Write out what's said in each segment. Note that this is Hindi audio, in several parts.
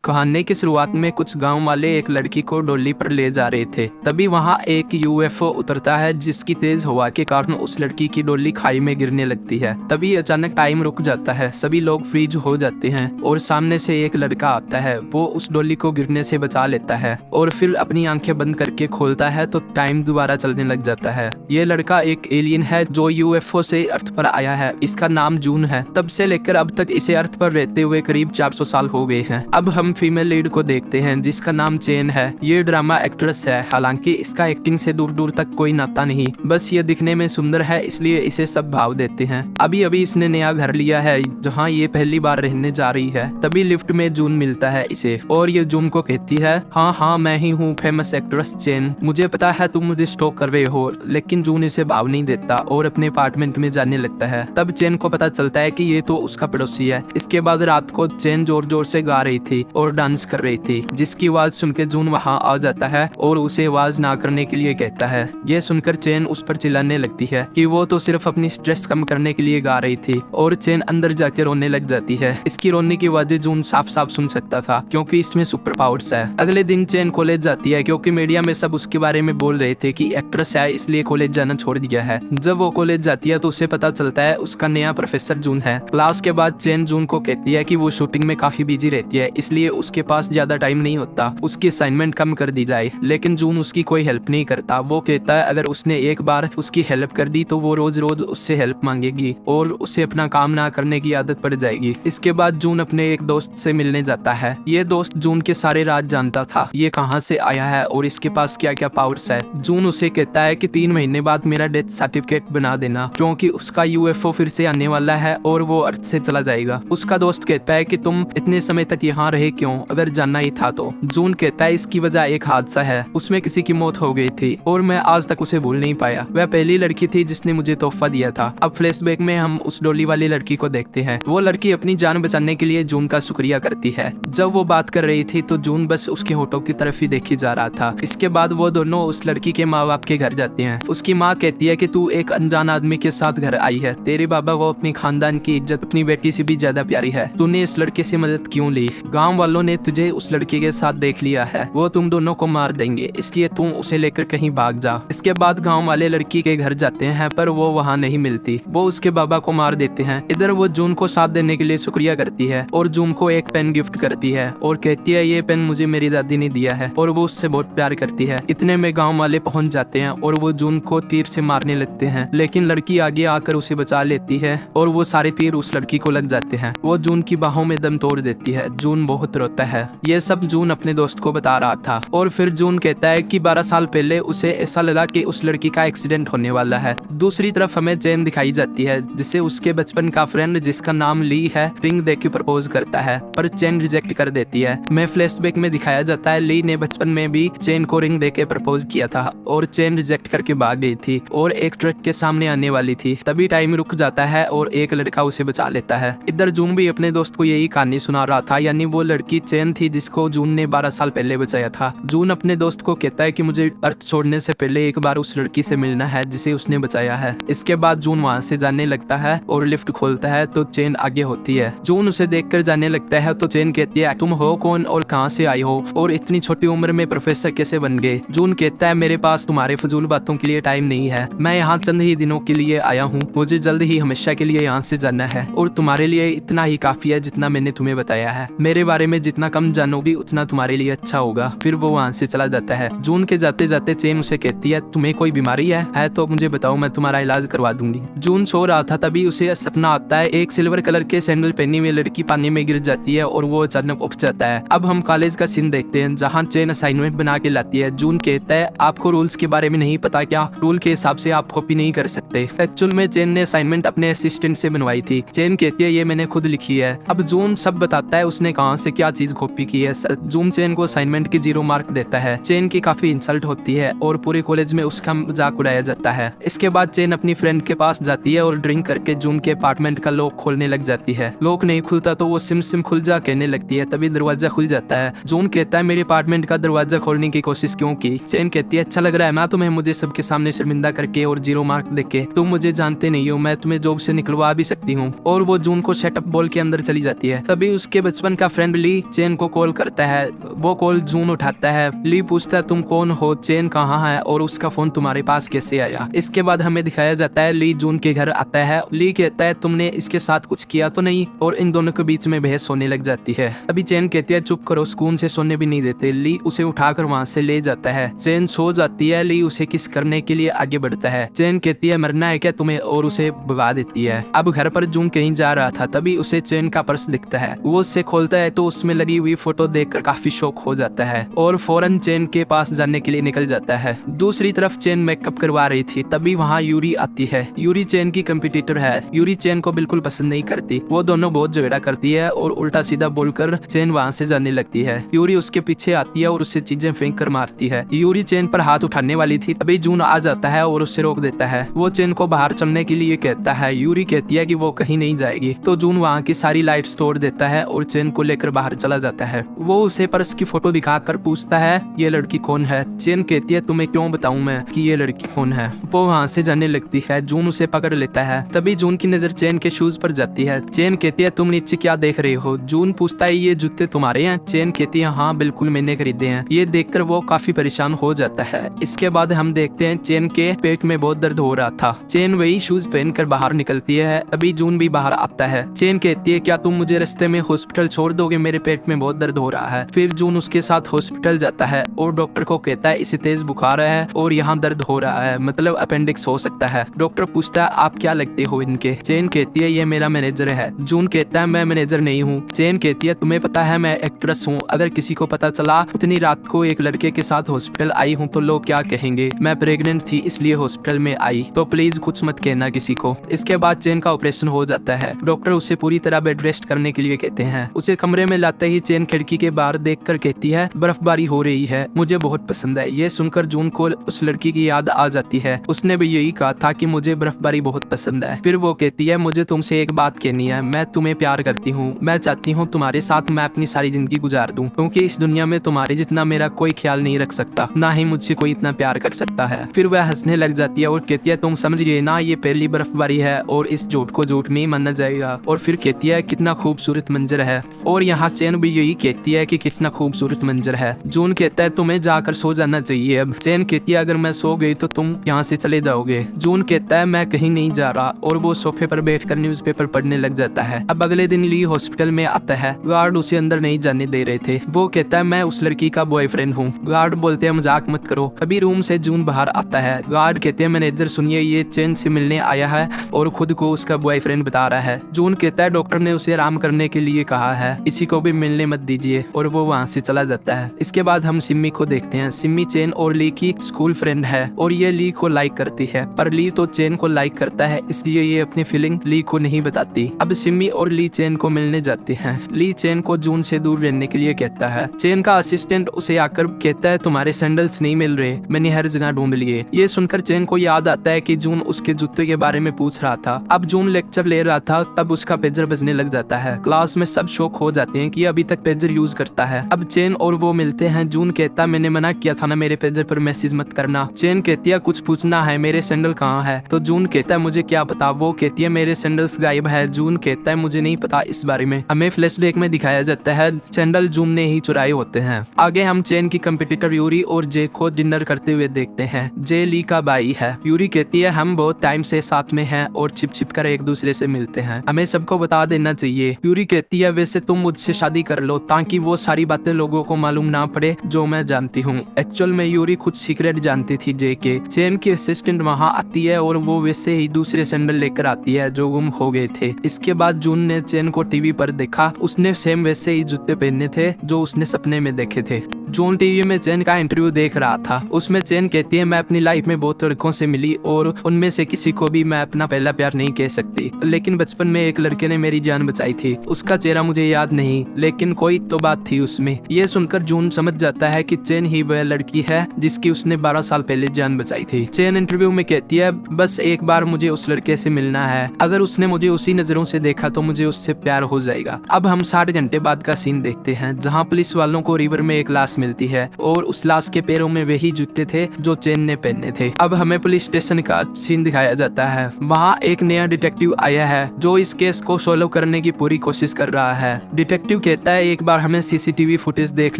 कहानी की शुरुआत में कुछ गांव वाले एक लड़की को डोली पर ले जा रहे थे। तभी वहां एक यूएफओ उतरता है जिसकी तेज हवा के कारण उस लड़की की डोली खाई में गिरने लगती है। तभी अचानक टाइम रुक जाता है, सभी लोग फ्रीज हो जाते हैं और सामने से एक लड़का आता है। वो उस डोली को गिरने से बचा लेता है और फिर अपनी आंखें बंद करके खोलता है तो टाइम दोबारा चलने लग जाता है। ये लड़का एक एलियन है जो यूएफओ से अर्थ पर आया है। इसका नाम जून है। तब से लेकर अब तक इसे अर्थ पर रहते हुए करीब 400 साल हो गए हैं। अब हम फीमेल लीड को देखते हैं जिसका नाम चेन है। ये ड्रामा एक्ट्रेस है, हालांकि इसका एक्टिंग से दूर दूर तक कोई नाता नहीं, बस ये दिखने में सुंदर है इसलिए इसे सब भाव देते हैं। अभी अभी इसने नया घर लिया है जहाँ ये पहली बार रहने जा रही है। तभी लिफ्ट में जून मिलता है इसे और ये जून को कहती है, हाँ मैं ही हूँ फेमस एक्ट्रेस चेन, मुझे पता है तुम मुझे स्टॉक कर रहे हो। लेकिन जून इसे भाव नहीं देता और अपने अपार्टमेंट में जाने लगता है। तब चेन को पता चलता है कि ये तो उसका पड़ोसी है। इसके बाद रात को चेन जोर जोर से गा रही थी और डांस कर रही थी, जिसकी आवाज सुनकर जून वहां आ जाता है और उसे आवाज ना करने के लिए कहता है। ये सुनकर चेन उस पर चिल्लाने लगती है कि वो तो सिर्फ अपनी स्ट्रेस कम करने के लिए गा रही थी और चेन अंदर जाकर रोने लग जाती है। इसकी रोने की आवाजें जून साफ साफ सुन सकता था क्योंकि इसमें सुपर पावर्स है। अगले दिन चेन कॉलेज जाती है क्योंकि मीडिया में सब उसके बारे में बोल रहे थे कि एक्ट्रेस है इसलिए कॉलेज जाना छोड़ दिया है। जब वो कॉलेज जाती है तो उसे पता चलता है उसका नया प्रोफेसर जून है। क्लास के बाद चेन जून को कहती है कि वो शूटिंग में काफी बिजी रहती है इसलिए उसके पास ज्यादा टाइम नहीं होता, उसकी असाइनमेंट कम कर दी जाए। लेकिन जून उसकी कोई हेल्प नहीं करता। वो कहता है अगर उसने एक बार उसकी हेल्प कर दी तो वो रोज रोज उससे हेल्प मांगेगी और उसे अपना काम ना करने की आदत पड़ जाएगी। इसके बाद जून अपने एक दोस्त से मिलने जाता है। ये दोस्त जून के सारे राज जानता था, ये कहाँ से आया है और इसके पास क्या क्या पावर्स है। जून उसे कहता है कि 3 महीने बाद मेरा डेथ सर्टिफिकेट बना देना क्योंकि उसका यूएफओ फिर से आने वाला है और वो अर्थ से चला जाएगा। उसका दोस्त कहता है कि तुम इतने समय तक यहाँ रहे क्यों, अगर जानना ही था तो। जून कहता है इसकी वजह एक हादसा है, उसमें किसी की मौत हो गई थी और मैं आज तक उसे भूल नहीं पाया। वह पहली लड़की थी जिसने मुझे तोहफा दिया था। अब फ्लैशबैक में हम उस डोली वाली लड़की को देखते हैं। वो लड़की अपनी जान बचाने के लिए जून का शुक्रिया करती है। जब वो बात कर रही थी तो जून बस उसके होठों की तरफ ही देखी जा रहा था। इसके बाद वो दोनों उस लड़की के माँ बाप के घर जाते हैं। उसकी माँ कहती है कि तू एक अनजान आदमी के साथ घर आई है, तेरे बाबा को अपनी खानदान की इज्जत अपनी बेटी से भी ज्यादा प्यारी है, तूने इस लड़के से मदद क्यों ली? गांव वालों ने तुझे उस लड़के के साथ देख लिया है, वो तुम दोनों को मार देंगे, इसलिए तुम उसे लेकर कहीं भाग जा। इसके बाद गांव वाले लड़की के घर जाते हैं पर वो वहाँ नहीं मिलती। वो उसके बाबा को मार देते हैं। इधर वो जून को साथ देने के लिए शुक्रिया करती है और जून को एक पेन गिफ्ट करती है और कहती है ये पेन मुझे मेरी दादी ने दिया है और वो उससे बहुत प्यार करती है। इतने में गाँव वाले पहुँच जाते हैं और वो जून को तीर से मारने लगते हैं, लेकिन लड़की आगे आकर उसे बचा लेती है और वो सारे तीर उस लड़की को लग जाते हैं। वो जून की बाहों में दम तोड़ देती है। जून बहुत रोता है। ये सब जून अपने दोस्त को बता रहा था और फिर जून कहता है कि 12 साल पहले उसे ऐसा लगा कि उस लड़की का एक्सीडेंट होने वाला है। दूसरी तरफ हमें चेन दिखाई जाती है जिसे उसके बचपन का फ्रेंड जिसका नाम ली है रिंग देके प्रपोज करता है पर चेन रिजेक्ट कर देती है। मैं फ्लैशबैक में दिखाया जाता है ली ने बचपन में भी चेन को रिंग देके प्रपोज किया था और चेन रिजेक्ट करके भाग गई थी और एक ट्रक के सामने आने वाली थी। तभी टाइम रुक जाता है और एक लड़का उसे बचा लेता है। इधर जून भी अपने दोस्त को यही कहानी सुना रहा था, यानी वो लड़की चेन थी जिसको जून ने 12 साल पहले बचाया था। जून अपने दोस्त को कहता है कि मुझे अर्थ छोड़ने से पहले एक बार उस लड़की से मिलना है जिसे उसने बचाया है। इसके बाद जून वहाँ से जाने लगता है और लिफ्ट खोलता है तो चेन आगे होती है। जून उसे देखकर जाने लगता है तो चेन कहती है तुम हो कौन और कहाँ से आई हो और इतनी छोटी उम्र में प्रोफेसर कैसे बन गए? जून कहता है मेरे पास तुम्हारे फजूल बातों के लिए टाइम नहीं है, मैं यहाँ चंद ही दिनों के लिए आया हूँ, मुझे जल्द ही हमेशा के लिए यहाँ से जाना है और तुम्हारे लिए इतना ही काफी है जितना मैंने तुम्हें बताया है। मेरे बारे में जितना कम जानोगी उतना तुम्हारे लिए अच्छा होगा। फिर वो वहाँ से चला जाता है। जून के जाते जाते चेन उसे कहती है तुम्हें कोई बीमारी है तो मुझे बताओ, मैं तुम्हारा इलाज करवा दूंगी। जून सो रहा था तभी उसे सपना आता है एक सिल्वर कलर के सैंडल पहनी हुई लड़की पानी में गिर जाती है और वो अचानक उठ जाता है। अब हम कॉलेज का सीन देखते हैं जहाँ चेन असाइनमेंट बना के लाती है। जून कहता है आपको रूल्स के बारे में नहीं पता क्या? रूल के हिसाब से आप कॉपी नहीं कर सकते। एक्चुअल में चेन ने असाइनमेंट अपने असिस्टेंट से बनवाई थी। चेन कहती है ये मैंने खुद लिखी है। अब जून सब बताता है उसने कहां से क्या चीज कॉपी की है। जून चेन को असाइनमेंट की 0 मार्क देता है। चेन की काफी इंसल्ट होती है और पूरे कॉलेज में उसका मजाक उड़ाया जाता है। इसके बाद चेन अपनी फ्रेंड के पास जाती है और ड्रिंक करके जून के अपार्टमेंट का लॉक खोलने लग जाती है। लॉक नहीं खुलता तो वो सिम सिम खुल जा कहने लगती है। तभी दरवाजा खुल जाता है। जून कहता है मेरे अपार्टमेंट का दरवाजा खोलने की कोशिश क्यों की? चेन कहती है अच्छा लग रहा है ना तुम्हें मुझे सबके सामने शर्मिंदा करके और 0 मार्क देके? तुम मुझे जानते नहीं हो, मैं तुम्हें जॉब से निकलवा भी सकती हूँ। और वो जून को सेटअप बॉल के अंदर चली जाती है। तभी उसके बचपन का फ्रेंड ली ली चेन को कॉल करता है। वो कॉल जून उठाता है। ली पूछता है तुम कौन हो, चेन कहाँ है और उसका फोन तुम्हारे पास कैसे आया। इसके बाद हमें दिखाया जाता है ली जून के घर आता है। ली कहता है तुमने इसके साथ कुछ किया तो नहीं, और इन दोनों के बीच में बहस होने लग जाती है। अभी चेन कहती है चुप करो, सुकून से सोने भी नहीं देते। ली उसे उठाकर वहाँ से ले जाता है। चेन सो जाती है। ली उसे किस करने के लिए आगे बढ़ता है। चेन कहती है मरना है क्या तुम्हें, और उसे भगा देती है। अब घर पर जून कहीं जा रहा था, तभी उसे चेन का पर्स दिखता है। वो उसे खोलता है तो उसमें लगी हुई फोटो देखकर काफी शॉक हो जाता है और फौरन चेन के पास जाने के लिए निकल जाता है। दूसरी तरफ चेन मेकअप करवा रही थी, तभी वहाँ यूरी आती है। यूरी चेन की कंपटीटर है। यूरी चेन को बिल्कुल पसंद नहीं करती। वो दोनों बहुत झगड़ा करती है और उल्टा सीधा बोलकर चेन वहाँ से जाने लगती है। यूरी उसके पीछे आती है और उससे चीजें फेंक कर मारती है। यूरी चेन पर हाथ उठाने वाली थी, तभी जून आ जाता है और उसे रोक देता है। वो चेन को बाहर चलने के लिए कहता है। यूरी कहती है कि वो कहीं नहीं जाएगी, तो जून वहाँ की सारी लाइट्स तोड़ देता है और चेन को लेकर बाहर चला जाता है। वो उसे पर्स की फोटो दिखाकर पूछता है ये लड़की कौन है। चेन कहती है तुम्हें क्यों बताऊं मैं कि ये लड़की कौन है। वो वहाँ से जाने लगती है। जून उसे पकड़ लेता है। तभी जून की नजर चेन के शूज पर जाती है। चेन कहती है तुम नीचे क्या देख रहे हो। जून पूछता है ये जूते तुम्हारे हैं। चेन कहती है हाँ बिल्कुल मैंने खरीदे हैं। ये देखकर वो काफी परेशान हो जाता है। इसके बाद हम देखते हैं चेन के पेट में बहुत दर्द हो रहा था। चेन वही शूज पहनकर बाहर निकलती है। अभी जून भी बाहर आता है। चेन कहती है क्या तुम मुझे रास्ते में हॉस्पिटल छोड़ दोगे, मेरे पेट में बहुत दर्द हो रहा है। फिर जून उसके साथ हॉस्पिटल जाता है और डॉक्टर को कहता है इसे तेज बुखार है और यहाँ दर्द हो रहा है, मतलब अपेंडिक्स हो सकता है। डॉक्टर पूछता है आप क्या लगते हो इनके। चेन कहती है ये मेरा मैनेजर है। जून कहता है मैं मैनेजर नहीं हूँ। चेन कहती है तुम्हें पता है मैं एक्ट्रेस हूँ, अगर किसी को पता चला इतनी रात को एक लड़के के साथ हॉस्पिटल आई हूँ तो लोग क्या कहेंगे। मैं प्रेग्नेंट थी इसलिए हॉस्पिटल में आई, तो प्लीज कुछ मत कहना किसी को। इसके बाद चेन का ऑपरेशन हो जाता है। डॉक्टर उसे पूरी तरह बेड रेस्ट करने के लिए कहते हैं। उसे कमरे में लाते ही चेन खिड़की के बाहर देखकर कहती है बर्फबारी हो रही है, मुझे बहुत पसंद है। ये सुनकर जून को उस लड़की की याद आ जाती है। उसने भी यही कहा था कि मुझे बर्फबारी बहुत पसंद है। फिर वो कहती है मुझे तुमसे एक बात कहनी है, मैं तुम्हें प्यार करती हूँ। मैं चाहती हूँ तुम्हारे साथ मैं अपनी सारी जिंदगी गुजार दूं, क्योंकि इस दुनिया में तुम्हारे जितना मेरा कोई ख्याल नहीं रख सकता, ना ही मुझसे कोई इतना प्यार कर सकता है। फिर वह हंसने लग जाती है और कहती है तुम समझ रही ना ये पहली बर्फबारी है और इस झूठ को झूठ नहीं माना जाएगा। और फिर कहती है कितना खूबसूरत मंजर है। और यहाँ चेन भी यही कहती है कि कितना खूबसूरत मंजर है। जून कहता है तुम्हें जाकर सो जाना चाहिए अब। चेन कहती है अगर मैं सो गई तो तुम यहाँ से चले जाओगे। जून कहता है मैं कहीं नहीं जा रहा और वो सोफे पर बैठकर न्यूज़पेपर पढ़ने लग जाता है। अब अगले दिन ली हॉस्पिटल में आता है। गार्ड उसे अंदर नहीं जाने दे रहे थे। वो कहता है मैं उस लड़की का बॉयफ्रेंड हूँ। गार्ड बोलते हैं मजाक मत करो। अभी रूम से जून बाहर आता है। गार्ड कहते हैं मैनेजर सुनिए ये चेन से मिलने आया है और खुद को उसका बॉयफ्रेंड बता रहा है। जून कहता है डॉक्टर ने उसे आराम करने के लिए कहा है, इसी को भी मिलने मत दीजिए, और वो वहाँ से चला जाता है। इसके बाद हम सिम्मी को देखते हैं। सिम्मी चेन और ली की स्कूल फ्रेंड है और ये ली को लाइक करती है, पर ली तो चेन को लाइक करता है, इसलिए ये अपनी फीलिंग ली को नहीं बताती। अब सिम्मी और ली चेन को मिलने जाती हैं। ली चेन को जून से दूर रहने के लिए कहता है। चेन का असिस्टेंट उसे आकर कहता है तुम्हारे सैंडल्स नहीं मिल रहे, मैंने हर जगह ढूंढ लिए। ये सुनकर चेन को याद आता है कि जून उसके जूते के बारे में पूछ रहा था। अब जून लेक्चर ले रहा था, तब उसका पेजर बजने लग जाता है। क्लास में सब शौक हो जाते हैं कि अभी तक पेजर यूज करता है। अब चेन और वो मिलते हैं। जून कहता मैंने मना किया था ना मेरे पेजर पर मैसेज मत करना। चेन कहती है कुछ पूछना है, मेरे सैंडल कहाँ है। तो जून कहता है मुझे क्या पता। वो कहती है मेरे सैंडल्स गायब है। जून कहता है मुझे नहीं पता इस बारे में। हमें फ्लैशबैक में दिखाया जाता है सैंडल जून ने ही चुराए होते हैं। आगे हम चेन की कंपटीटर यूरी और जे को डिनर करते हुए देखते हैं। जे ली का भाई है। यूरी कहती है हम बहुत टाइम से साथ में हैं और छिप छिप कर एक दूसरे से मिलते हैं, हमें सबको बता देना चाहिए। यूरी कहती है वैसे तुम मुझसे शादी कर लो ताकि वो सारी बातें लोगों को मालूम ना पड़े जो मैं जानती हूँ। एक्चुअल में यूरी कुछ सीक्रेट जानती थी जे के। चेन की असिस्टेंट वहाँ आती है और वो वैसे ही दूसरे सैंडल लेकर आती है जो गुम हो गए थे। इसके बाद जून ने चेन को टीवी पर देखा। उसने सेम वैसे ही जूते पहने थे जो उसने सपने में देखे थे। जून टीवी में चेन का इंटरव्यू देख रहा था। उसमें चेन कहती है मैं अपनी लाइफ में बहुत लड़कों से मिली और उनमें से किसी को भी मैं अपना पहला प्यार नहीं कह सकती, लेकिन बचपन में एक लड़के ने मेरी जान बचाई थी। उसका चेहरा मुझे याद नहीं, लेकिन कोई तो बात थी उसमें। ये सुनकर जून समझ जाता है कि चेन ही वह लड़की है जिसकी उसने 12 साल पहले जान बचाई थी। चेन इंटरव्यू में कहती है बस एक बार मुझे उस लड़के से मिलना है, अगर उसने मुझे उसी नजरों से देखा तो मुझे उससे प्यार हो जाएगा। अब हम 60 घंटे बाद का सीन देखते हैं जहाँ पुलिस वालों को रिवर में एक लाश मिलती है और उस लाश के पैरों में वही जूते थे जो चेन ने पहने थे। अब हमें पुलिस स्टेशन का सीन दिखाया जाता है। वहाँ एक नया डिटेक्टिव आया है जो इस केस को सॉल्व करने की पूरी कोशिश कर रहा है। डिटेक्टिव कहता है एक बार हमें सीसीटीवी फुटेज देख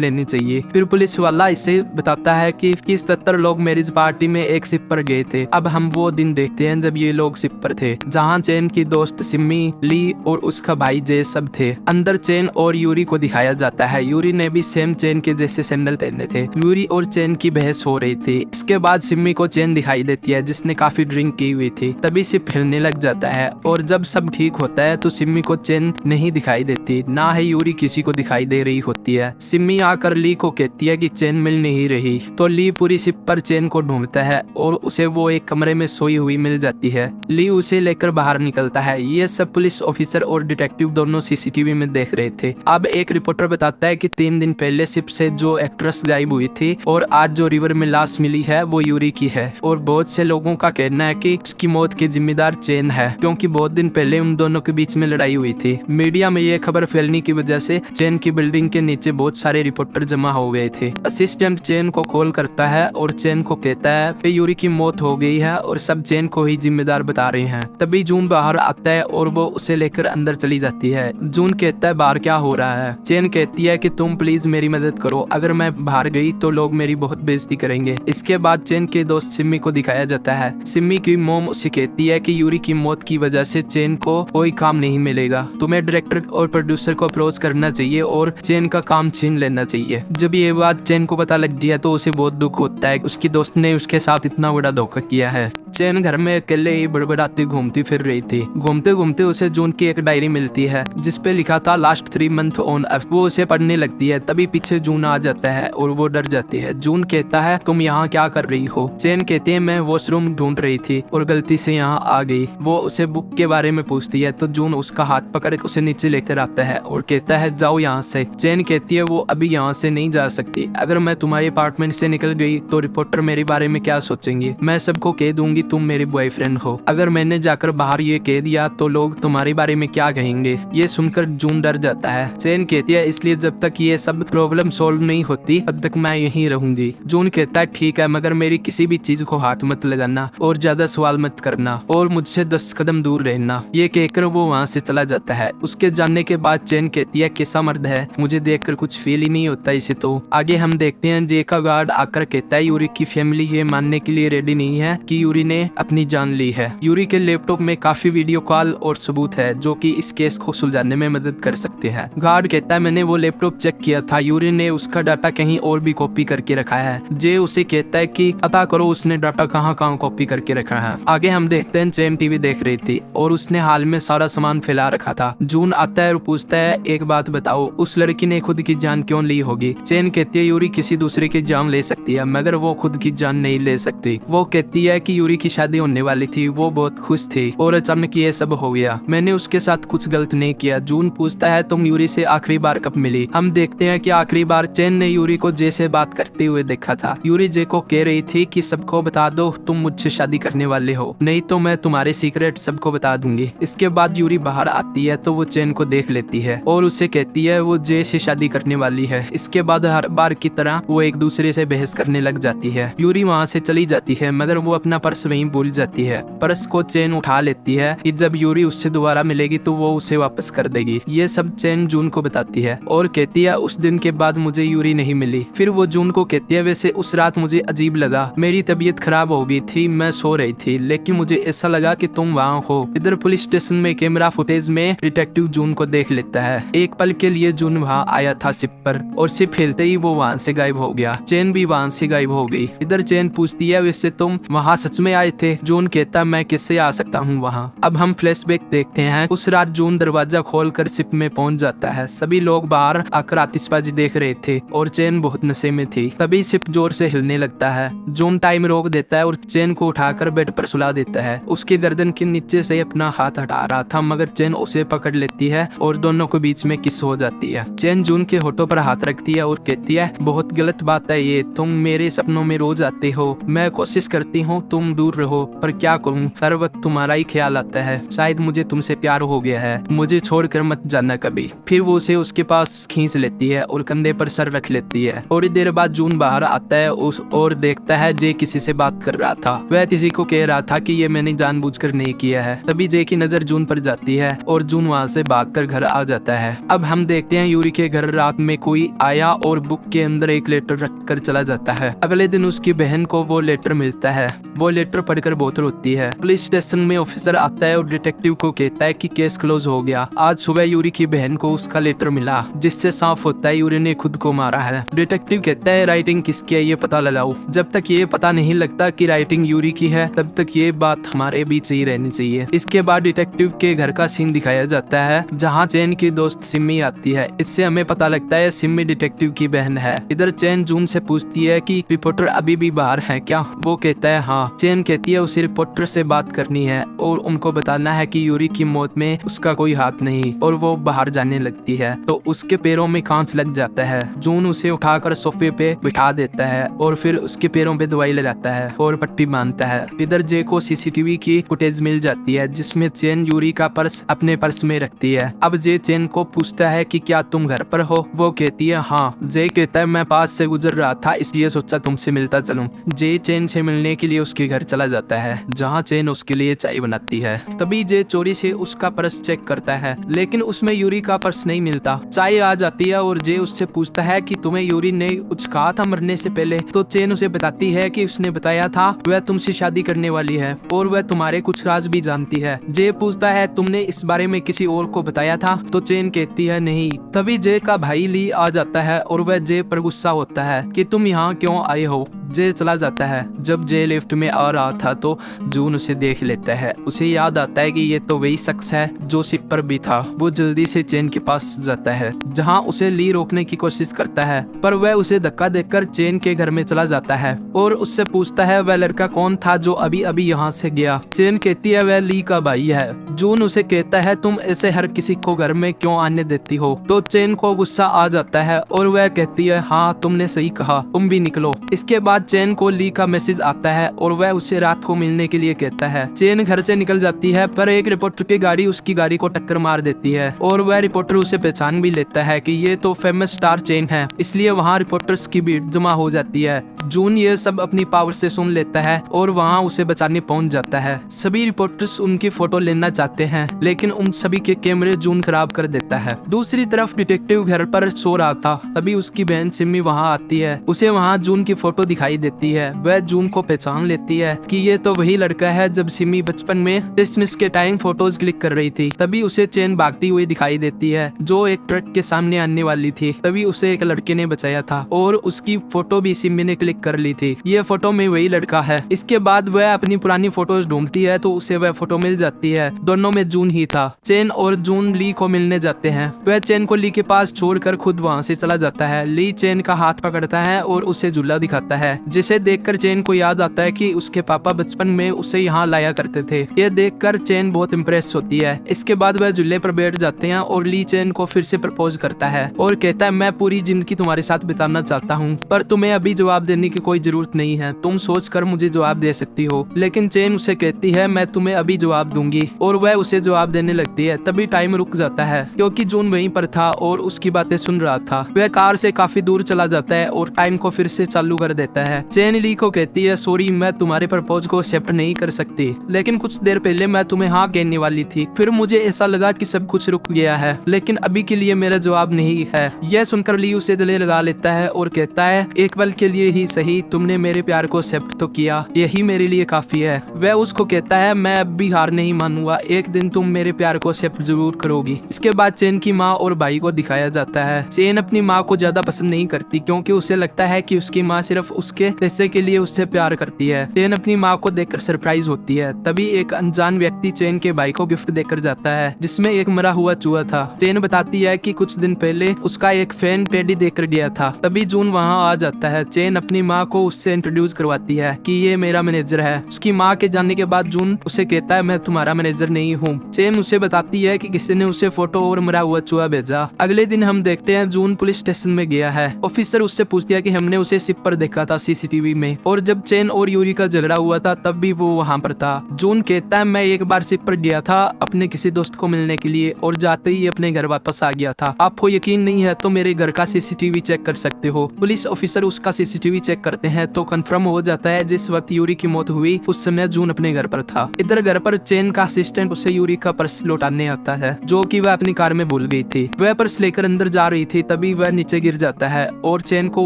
लेनी चाहिए। फिर पुलिस वाला इसे बताता है कि 70 लोग मैरिज पार्टी में एक शिप पर गए थे। अब हम वो दिन देखते हैं जब ये लोग शिप पर थे, जहाँ चेन की दोस्त सिमी, ली और उसका भाई जे सब थे। अंदर चेन और यूरी को दिखाया जाता है। यूरी ने भी सेम चेन के जैसे सैंडल पहने थे। यूरी और चेन की बहस हो रही थी। इसके बाद सिमी को चेन दिखाई देती है जिसने काफी ड्रिंक की हुई थी। तभी शिप हिलने लग जाता है और जब सब ठीक होता है तो सिमी को चेन नहीं दिखाई देती, ना ही यूरी किसी को दिखाई दे रही होती है। सिमी आकर ली को कहती है कि चेन मिल नहीं रही, तो ली पूरी शिप पर चेन को ढूंढता है और उसे वो एक कमरे में सोई हुई मिल जाती है। ली उसे लेकर बाहर निकलता है। ये सब पुलिस ऑफिसर और डिटेक्टिव दोनों सीसीटीवी में देख रहे थे। अब एक रिपोर्टर बताता है कि 3 दिन पहले शिप से जो एक्ट्रेस गायब हुई थी और आज जो रिवर में लाश मिली है वो यूरी की है, और बहुत से लोगों का कहना है कि उसकी मौत के जिम्मेदार चेन है, क्योंकि बहुत दिन पहले उन दोनों के बीच में लड़ाई हुई थी। मीडिया में ये खबर फैलने की वजह से चेन की बिल्डिंग के नीचे बहुत सारे रिपोर्टर जमा हो गए थे। असिस्टेंट चेन को कॉल करता है और चेन को कहता है कि यूरी की मौत हो गई है और सब चेन को ही जिम्मेदार बता रहे हैं। तभी जून बाहर आता है और वो उसे लेकर अंदर चली जाती है। जून कहता है बाहर क्या हो रहा है। चेन कहती है कि तुम प्लीज मेरी मदद करो, अगर मैं बाहर गई तो लोग मेरी बहुत बेइज्जती करेंगे। इसके बाद चेन के दोस्त सिमी को दिखाया जाता है। सिमी की मोम उसे कहती है कि यूरी की मौत की वजह से चेन को कोई काम नहीं मिलेगा, तुम्हें डायरेक्टर और प्रोड्यूसर को अप्रोच करना चाहिए और चेन का काम छीन लेना चाहिए। जब ये बात चेन को पता लग गया तो उसे बहुत दुख होता है, उसकी दोस्त ने उसके साथ इतना बड़ा धोखा किया है। चेन घर में अकेले ही बड़बड़ाती घूमती फिर रही थी। घूमते घूमते उसे जून की एक डायरी मिलती है जिसपे लिखा था लास्ट 3 मंथ ऑन अर्थ। वो उसे पढ़ने लगती है। तभी पीछे जून आ जाता है और वो डर जाती है। जून कहता है तुम यहाँ क्या कर रही हो। चेन कहती है मैं वॉशरूम ढूंढ रही थी और गलती से यहाँ आ गई। वो उसे बुक के बारे में पूछती है तो जून उसका हाथ पकड़ के उसे नीचे लेकर आता है और कहता है जाओ यहाँ से। चेन कहती है वो अभी यहाँ से नहीं जा सकती, अगर मैं तुम्हारे अपार्टमेंट से निकल गई तो रिपोर्टर मेरे बारे में क्या सोचेंगे। मैं सबको कह दूंगी तुम मेरे बॉयफ्रेंड हो। अगर मैंने जाकर बाहर ये कह दिया तो लोग तुम्हारे बारे में क्या कहेंगे। ये सुनकर जून डर जाता है। चेन कहती है इसलिए जब तक ये सब प्रॉब्लम सॉल्व नहीं होती तब तक मैं यहीं रहूंगी। जून कहता है ठीक है, मगर मेरी किसी भी चीज को हाथ मत लगाना और ज्यादा सवाल मत करना और मुझसे 10 कदम दूर रहना। ये कहकर वो वहाँ से चला जाता है। उसके जाने के बाद चेन कहती है कैसा मर्द है, मुझे देखकर कुछ फील ही नहीं होता इसे। तो आगे हम देखते हैं जे का गार्ड आकर कहता है यूरी की फैमिली ये मानने के लिए रेडी नहीं है कि यूरी ने अपनी जान ली है। यूरी के लैपटॉप में काफी वीडियो कॉल और सबूत है जो कि इस केस को सुलझाने में मदद कर सकते हैं। गार्ड कहता है मैंने वो लैपटॉप चेक किया था, यूरी ने उसका डाटा कहीं और भी कॉपी करके रखा है। जे उसे कहता है कि पता करो उसने डाटा कहाँ कहाँ कॉपी करके रखा है। आगे हम देखते हैं चेन टीवी देख रही थी और उसने हाल में सारा सामान फैला रखा था। जून आता है और पूछता है एक बात बताओ, उस लड़की ने खुद की जान क्यों ली होगी। चेन कहती है यूरी किसी दूसरे की जान ले सकती है मगर वो खुद की जान नहीं ले सकती। वो कहती है कि यूरी की शादी होने वाली थी, वो बहुत खुश थी और अचानक ये सब हो गया। मैंने उसके साथ कुछ गलत नहीं किया। जून पूछता है तुम यूरी से आखिरी बार कब मिली। हम देखते हैं कि आखिरी बार चेन ने यूरी को जे से बात करते हुए देखा था। यूरी जे को कह रही थी कि सबको बता दो तुम मुझसे शादी करने वाले हो, नहीं तो मैं तुम्हारे सीक्रेट सबको बता दूंगी। इसके बाद यूरी बाहर आती है तो वो चेन को देख लेती है और उससे कहती है वो जे से शादी करने वाली है। इसके बाद हर बार की तरह वो एक दूसरे से बहस करने लग जाती है। यूरी वहाँ से चली जाती है मगर वो अपना पर्स वहीं भूल जाती है। पर्स को चेन उठा लेती है कि जब यूरी उससे दोबारा मिलेगी तो वो उसे वापस कर देगी। ये सब चेन जून को बताती है और कहती है उस दिन के बाद मुझे यूरी नहीं मिली। फिर वो जून को कहती है वैसे उस रात मुझे अजीब लगा, मेरी तबीयत खराब हो गई थी, मैं सो रही थी लेकिन मुझे ऐसा लगा कि तुम वहाँ हो। इधर पुलिस स्टेशन में कैमरा फुटेज में डिटेक्टिव जून को देख लेता है। एक पल के लिए जून वहाँ आया था शिप पर और शिप हिलते ही वो वहाँ से गायब हो गया। चेन भी वहाँ से गायब हो गई। इधर चेन पूछती है वैसे तुम वहाँ सच में आए थे। जून कहता मैं किससे आ सकता हूँ वहाँ। अब हम फ्लैशबैक देखते हैं। उस रात जून दरवाजा खोलकर शिप में पहुंच जाता है। सभी लोग बाहर आकर आतिशबाजी देख रहे थे और चेन बहुत नशे में थी। तभी शिप जोर से हिलने लगता है। जून टाइम रोक देता है और चेन को उठाकर बेड पर सुला देता है। उसकी गर्दन के नीचे से अपना हाथ हटा रहा था मगर चेन उसे पकड़ लेती है और दोनों के बीच में किस हो जाती है। चेन जून के होठों पर हाथ रखती है और कहती है बहुत गलत बात है ये, तुम मेरे सपनों में रोज आते हो, मैं कोशिश करती हूँ तुम दूर रहो पर क्या करूँ, हर वक्त तुम्हारा ही ख्याल आता है। शायद मुझे तुमसे प्यार हो गया है, मुझे छोड़कर मत जाना कभी। फिर वो उसे उसके पास खींच लेती है और कंधे पर सर रख देख लेती है। थोड़ी देर बाद जून बाहर आता है और देखता है जे किसी से बात कर रहा था। वह किसी को कह रहा था कि ये मैंने जानबूझकर नहीं किया है। तभी जे की नजर जून पर जाती है और जून वहाँ से भागकर घर आ जाता है। अब हम देखते हैं यूरी के घर रात में कोई आया और बुक के अंदर एक लेटर रखकर चला जाता है। अगले दिन उसकी बहन को वो लेटर मिलता है। वो लेटर पढ़कर बहुत रोती है। पुलिस स्टेशन में ऑफिसर आता है और डिटेक्टिव को कहता है कि केस क्लोज हो गया। आज सुबह यूरी की बहन को उसका लेटर मिला जिससे साफ होता है यूरी ने खुद को मारा है। डिटेक्टिव कहता है राइटिंग किसकी है ये पता लगाओ। जब तक ये पता नहीं लगता कि राइटिंग यूरी की है तब तक ये बात हमारे बीच ही रहनी चाहिए। इसके बाद डिटेक्टिव के घर का सीन दिखाया जाता है जहाँ चैन की दोस्त सिमी आती है। इससे हमें पता लगता है सिमी डिटेक्टिव की बहन है। इधर चैन जून से पूछती है कि रिपोर्टर अभी भी बाहर है क्या। वो कहता है हाँ। चैन कहती है उसे रिपोर्टर से बात करनी है और उनको बताना है कि यूरी की मौत में उसका कोई हाथ नहीं, और वो बाहर जाने लगती है तो उसके पैरों में कांच लग जाता है। जून उसे उठाकर सोफे पे बिठा देता है और फिर उसके पैरों पे दवाई लगाता है और पट्टी बांधता है। इधर जे को सीसीटीवी की फुटेज मिल जाती है जिसमें चैन यूरी का पर्स अपने पर्स में रखती है। अब जे चैन को पूछता है कि क्या तुम घर पर हो। वो कहती है हाँ। जे कहता है मैं पास से गुजर रहा था इसलिए सोचा तुमसे मिलता चलूं। जे चैन से मिलने के लिए उसके घर चला जाता है जहाँ चैन उसके लिए चाय बनाती है। तभी जे चोरी से उसका पर्स चेक करता है लेकिन उसमें यूरी का पर्स नहीं मिलता। चाय आ जाती है और जे उससे पूछता है कि तुम्हें यूरी ने कुछ कहा था मरने से पहले। तो चैन उसे बताती है कि उसने बताया था वह तुमसे शादी करने वाली है और वह तुम्हारे कुछ राज भी जानती है। जे पूछता है तुमने इस बारे में किसी और को बताया था। तो चैन कहती है नहीं। तभी जे का भाई ली आ जाता है और वह जे पर गुस्सा होता है कि तुम यहाँ क्यों आए हो। जे चला जाता है। जब जे लिफ्ट में आ रहा था तो जून उसे देख लेता है। उसे याद आता है कि ये तो वही शख्स है जो शिप पर भी था। वो जल्दी से चैन के पास जाता है जहां उसे ली रोकने की कोशिश करता है पर वह उसे धक्का देकर चैन के घर में चला जाता है और उससे पूछता है वह लड़का कौन था जो अभी अभी यहाँ से गया। चैन कहती है वह ली का भाई है। जून उसे कहता है तुम ऐसे हर किसी को घर में क्यों आने देती हो। तो चैन को गुस्सा आ जाता है और वह कहती है हाँ तुमने सही कहा, तुम भी निकलो। इसके बाद चैन को ली का मैसेज आता है और वह उसे रात को मिलने के लिए कहता है। चैन घर से निकल जाती है पर एक रिपोर्टर की गाड़ी उसकी गाड़ी को टक्कर मार देती है और वह रिपोर्टर उसे पहचान भी लेता है कि ये तो फेमस स्टार चैन है। इसलिए वहाँ रिपोर्टर्स की भीड़ जमा हो जाती है। जून ये सब अपनी पावर से सुन लेता है और वहाँ उसे बचाने पहुंच जाता है। सभी रिपोर्टर्स उनकी फोटो लेना चाहते हैं लेकिन उन सभी के कैमरे जून खराब कर देता है। दूसरी तरफ डिटेक्टिव घर पर सो रहा था तभी उसकी बहन सिमी वहाँ आती है। उसे वहाँ जून की फोटो दिखाई देती है। वह जून को पहचान लेती है कि ये तो वही लड़का है जब सिमी बचपन में क्रिसमस के टाइम फोटोज क्लिक कर रही थी। तभी उसे चैन भागती हुई दिखाई देती है जो एक ट्रक के सामने आने वाली थी। तभी उसे एक लड़के ने बचाया था और उसकी फोटो भी सिमी ने क्लिक कर ली थी। ये फोटो में वही लड़का है। इसके बाद वह अपनी पुरानी फोटोज ढूंढती है तो उसे वह फोटो मिल जाती है। दोनों में जून ही था। चैन और जून ली को मिलने जाते हैं। वह चैन को ली के पास छोड़कर खुद वहाँ से चला जाता है। ली चैन का हाथ पकड़ता है और उसे झूला दिखाता है जिसे देखकर चैन को याद आता है कि उसके पापा बचपन में उसे यहाँ लाया करते थे। ये देखकर चैन बहुत इम्प्रेस होती है। इसके बाद वह झूले पर बैठ जाते हैं और ली चैन को फिर से प्रपोज करता है और कहता है मैं पूरी जिंदगी तुम्हारे साथ बिताना चाहता हूँ पर तुम्हें अभी जवाब देने की कोई जरूरत नहीं है, तुम सोच कर मुझे जवाब दे सकती हो। लेकिन चैन उसे कहती है मैं तुम्हें अभी जवाब दूंगी और वह उसे जवाब देने लगती है। तभी टाइम रुक जाता है क्योंकि जून वहीं पर था और उसकी बातें सुन रहा था। वह कार से काफी दूर चला जाता है और टाइम को फिर से चालू कर देता है। चैन ली को कहती है सॉरी मैं तुम्हारे प्रपोज को एक्सेप्ट नहीं कर सकती लेकिन कुछ देर पहले मैं तुम्हें हाँ कहने वाली थी, फिर मुझे ऐसा लगा कि सब कुछ रुक गया है लेकिन अभी के लिए मेरा जवाब नहीं है। यह सुनकर ली उसे गले लगा लेता है और कहता है एक पल के लिए ही सही तुमने मेरे प्यार को एक्सेप्ट तो किया, यही मेरे लिए काफी है। वह उसको कहता है मैं अब भी हार नहीं मानूंगा, एक दिन तुम मेरे प्यार को एक्सेप्ट जरूर करोगी। इसके बाद चैन की माँ और भाई को दिखाया जाता है। चैन अपनी माँ को ज्यादा पसंद नहीं करती क्योंकि उसे लगता है कि उसकी माँ सिर्फ उसके पैसे के लिए उससे प्यार करती है। चैन अपनी माँ को देखकर सरप्राइज होती है। तभी एक अनजान व्यक्ति चैन के भाई को गिफ्ट देकर जाता है जिसमें एक मरा हुआ चूहा था। चैन बताती है कि कुछ दिन पहले उसका एक फैन टेडी देकर गया था। तभी जून वहाँ आ जाता है। चैन अपनी माँ को उससे इंट्रोड्यूस करवाती है कि ये मेरा मैनेजर है। उसकी माँ के जानने के बाद जून उसे कहता है मैं तुम्हारा मैनेजर नहीं हूँ। चेन उसे बताती है कि किसी ने उसे फोटो और मरा हुआ चूहा भेजा। अगले दिन हम देखते हैं जून पुलिस स्टेशन में गया है। ऑफिसर उससे पूछती है कि हमने उसे शिप पर देखा था सीसीटीवी में, और जब चेन और यूरी का झगड़ा हुआ था तब भी वो वहाँ पर था। जून कहता है मैं एक बार शिप पर गया था अपने किसी दोस्त को मिलने के लिए और जाते ही अपने घर वापस आ गया था। आपको यकीन नहीं है तो मेरे घर का सीसीटीवी चेक कर सकते हो। पुलिस ऑफिसर उसका सीसीटीवी चेक करते हैं तो कंफर्म हो जाता है जिस वक्त यूरी की मौत हुई उस समय जून अपने घर पर था। इधर घर पर चेन का असिस्टेंट उसे यूरी का पर्स लौटाने आता है जो कि वह अपनी कार में भूल गई थी। वह पर्स लेकर अंदर जा रही थी तभी वह नीचे गिर जाता है और चेन को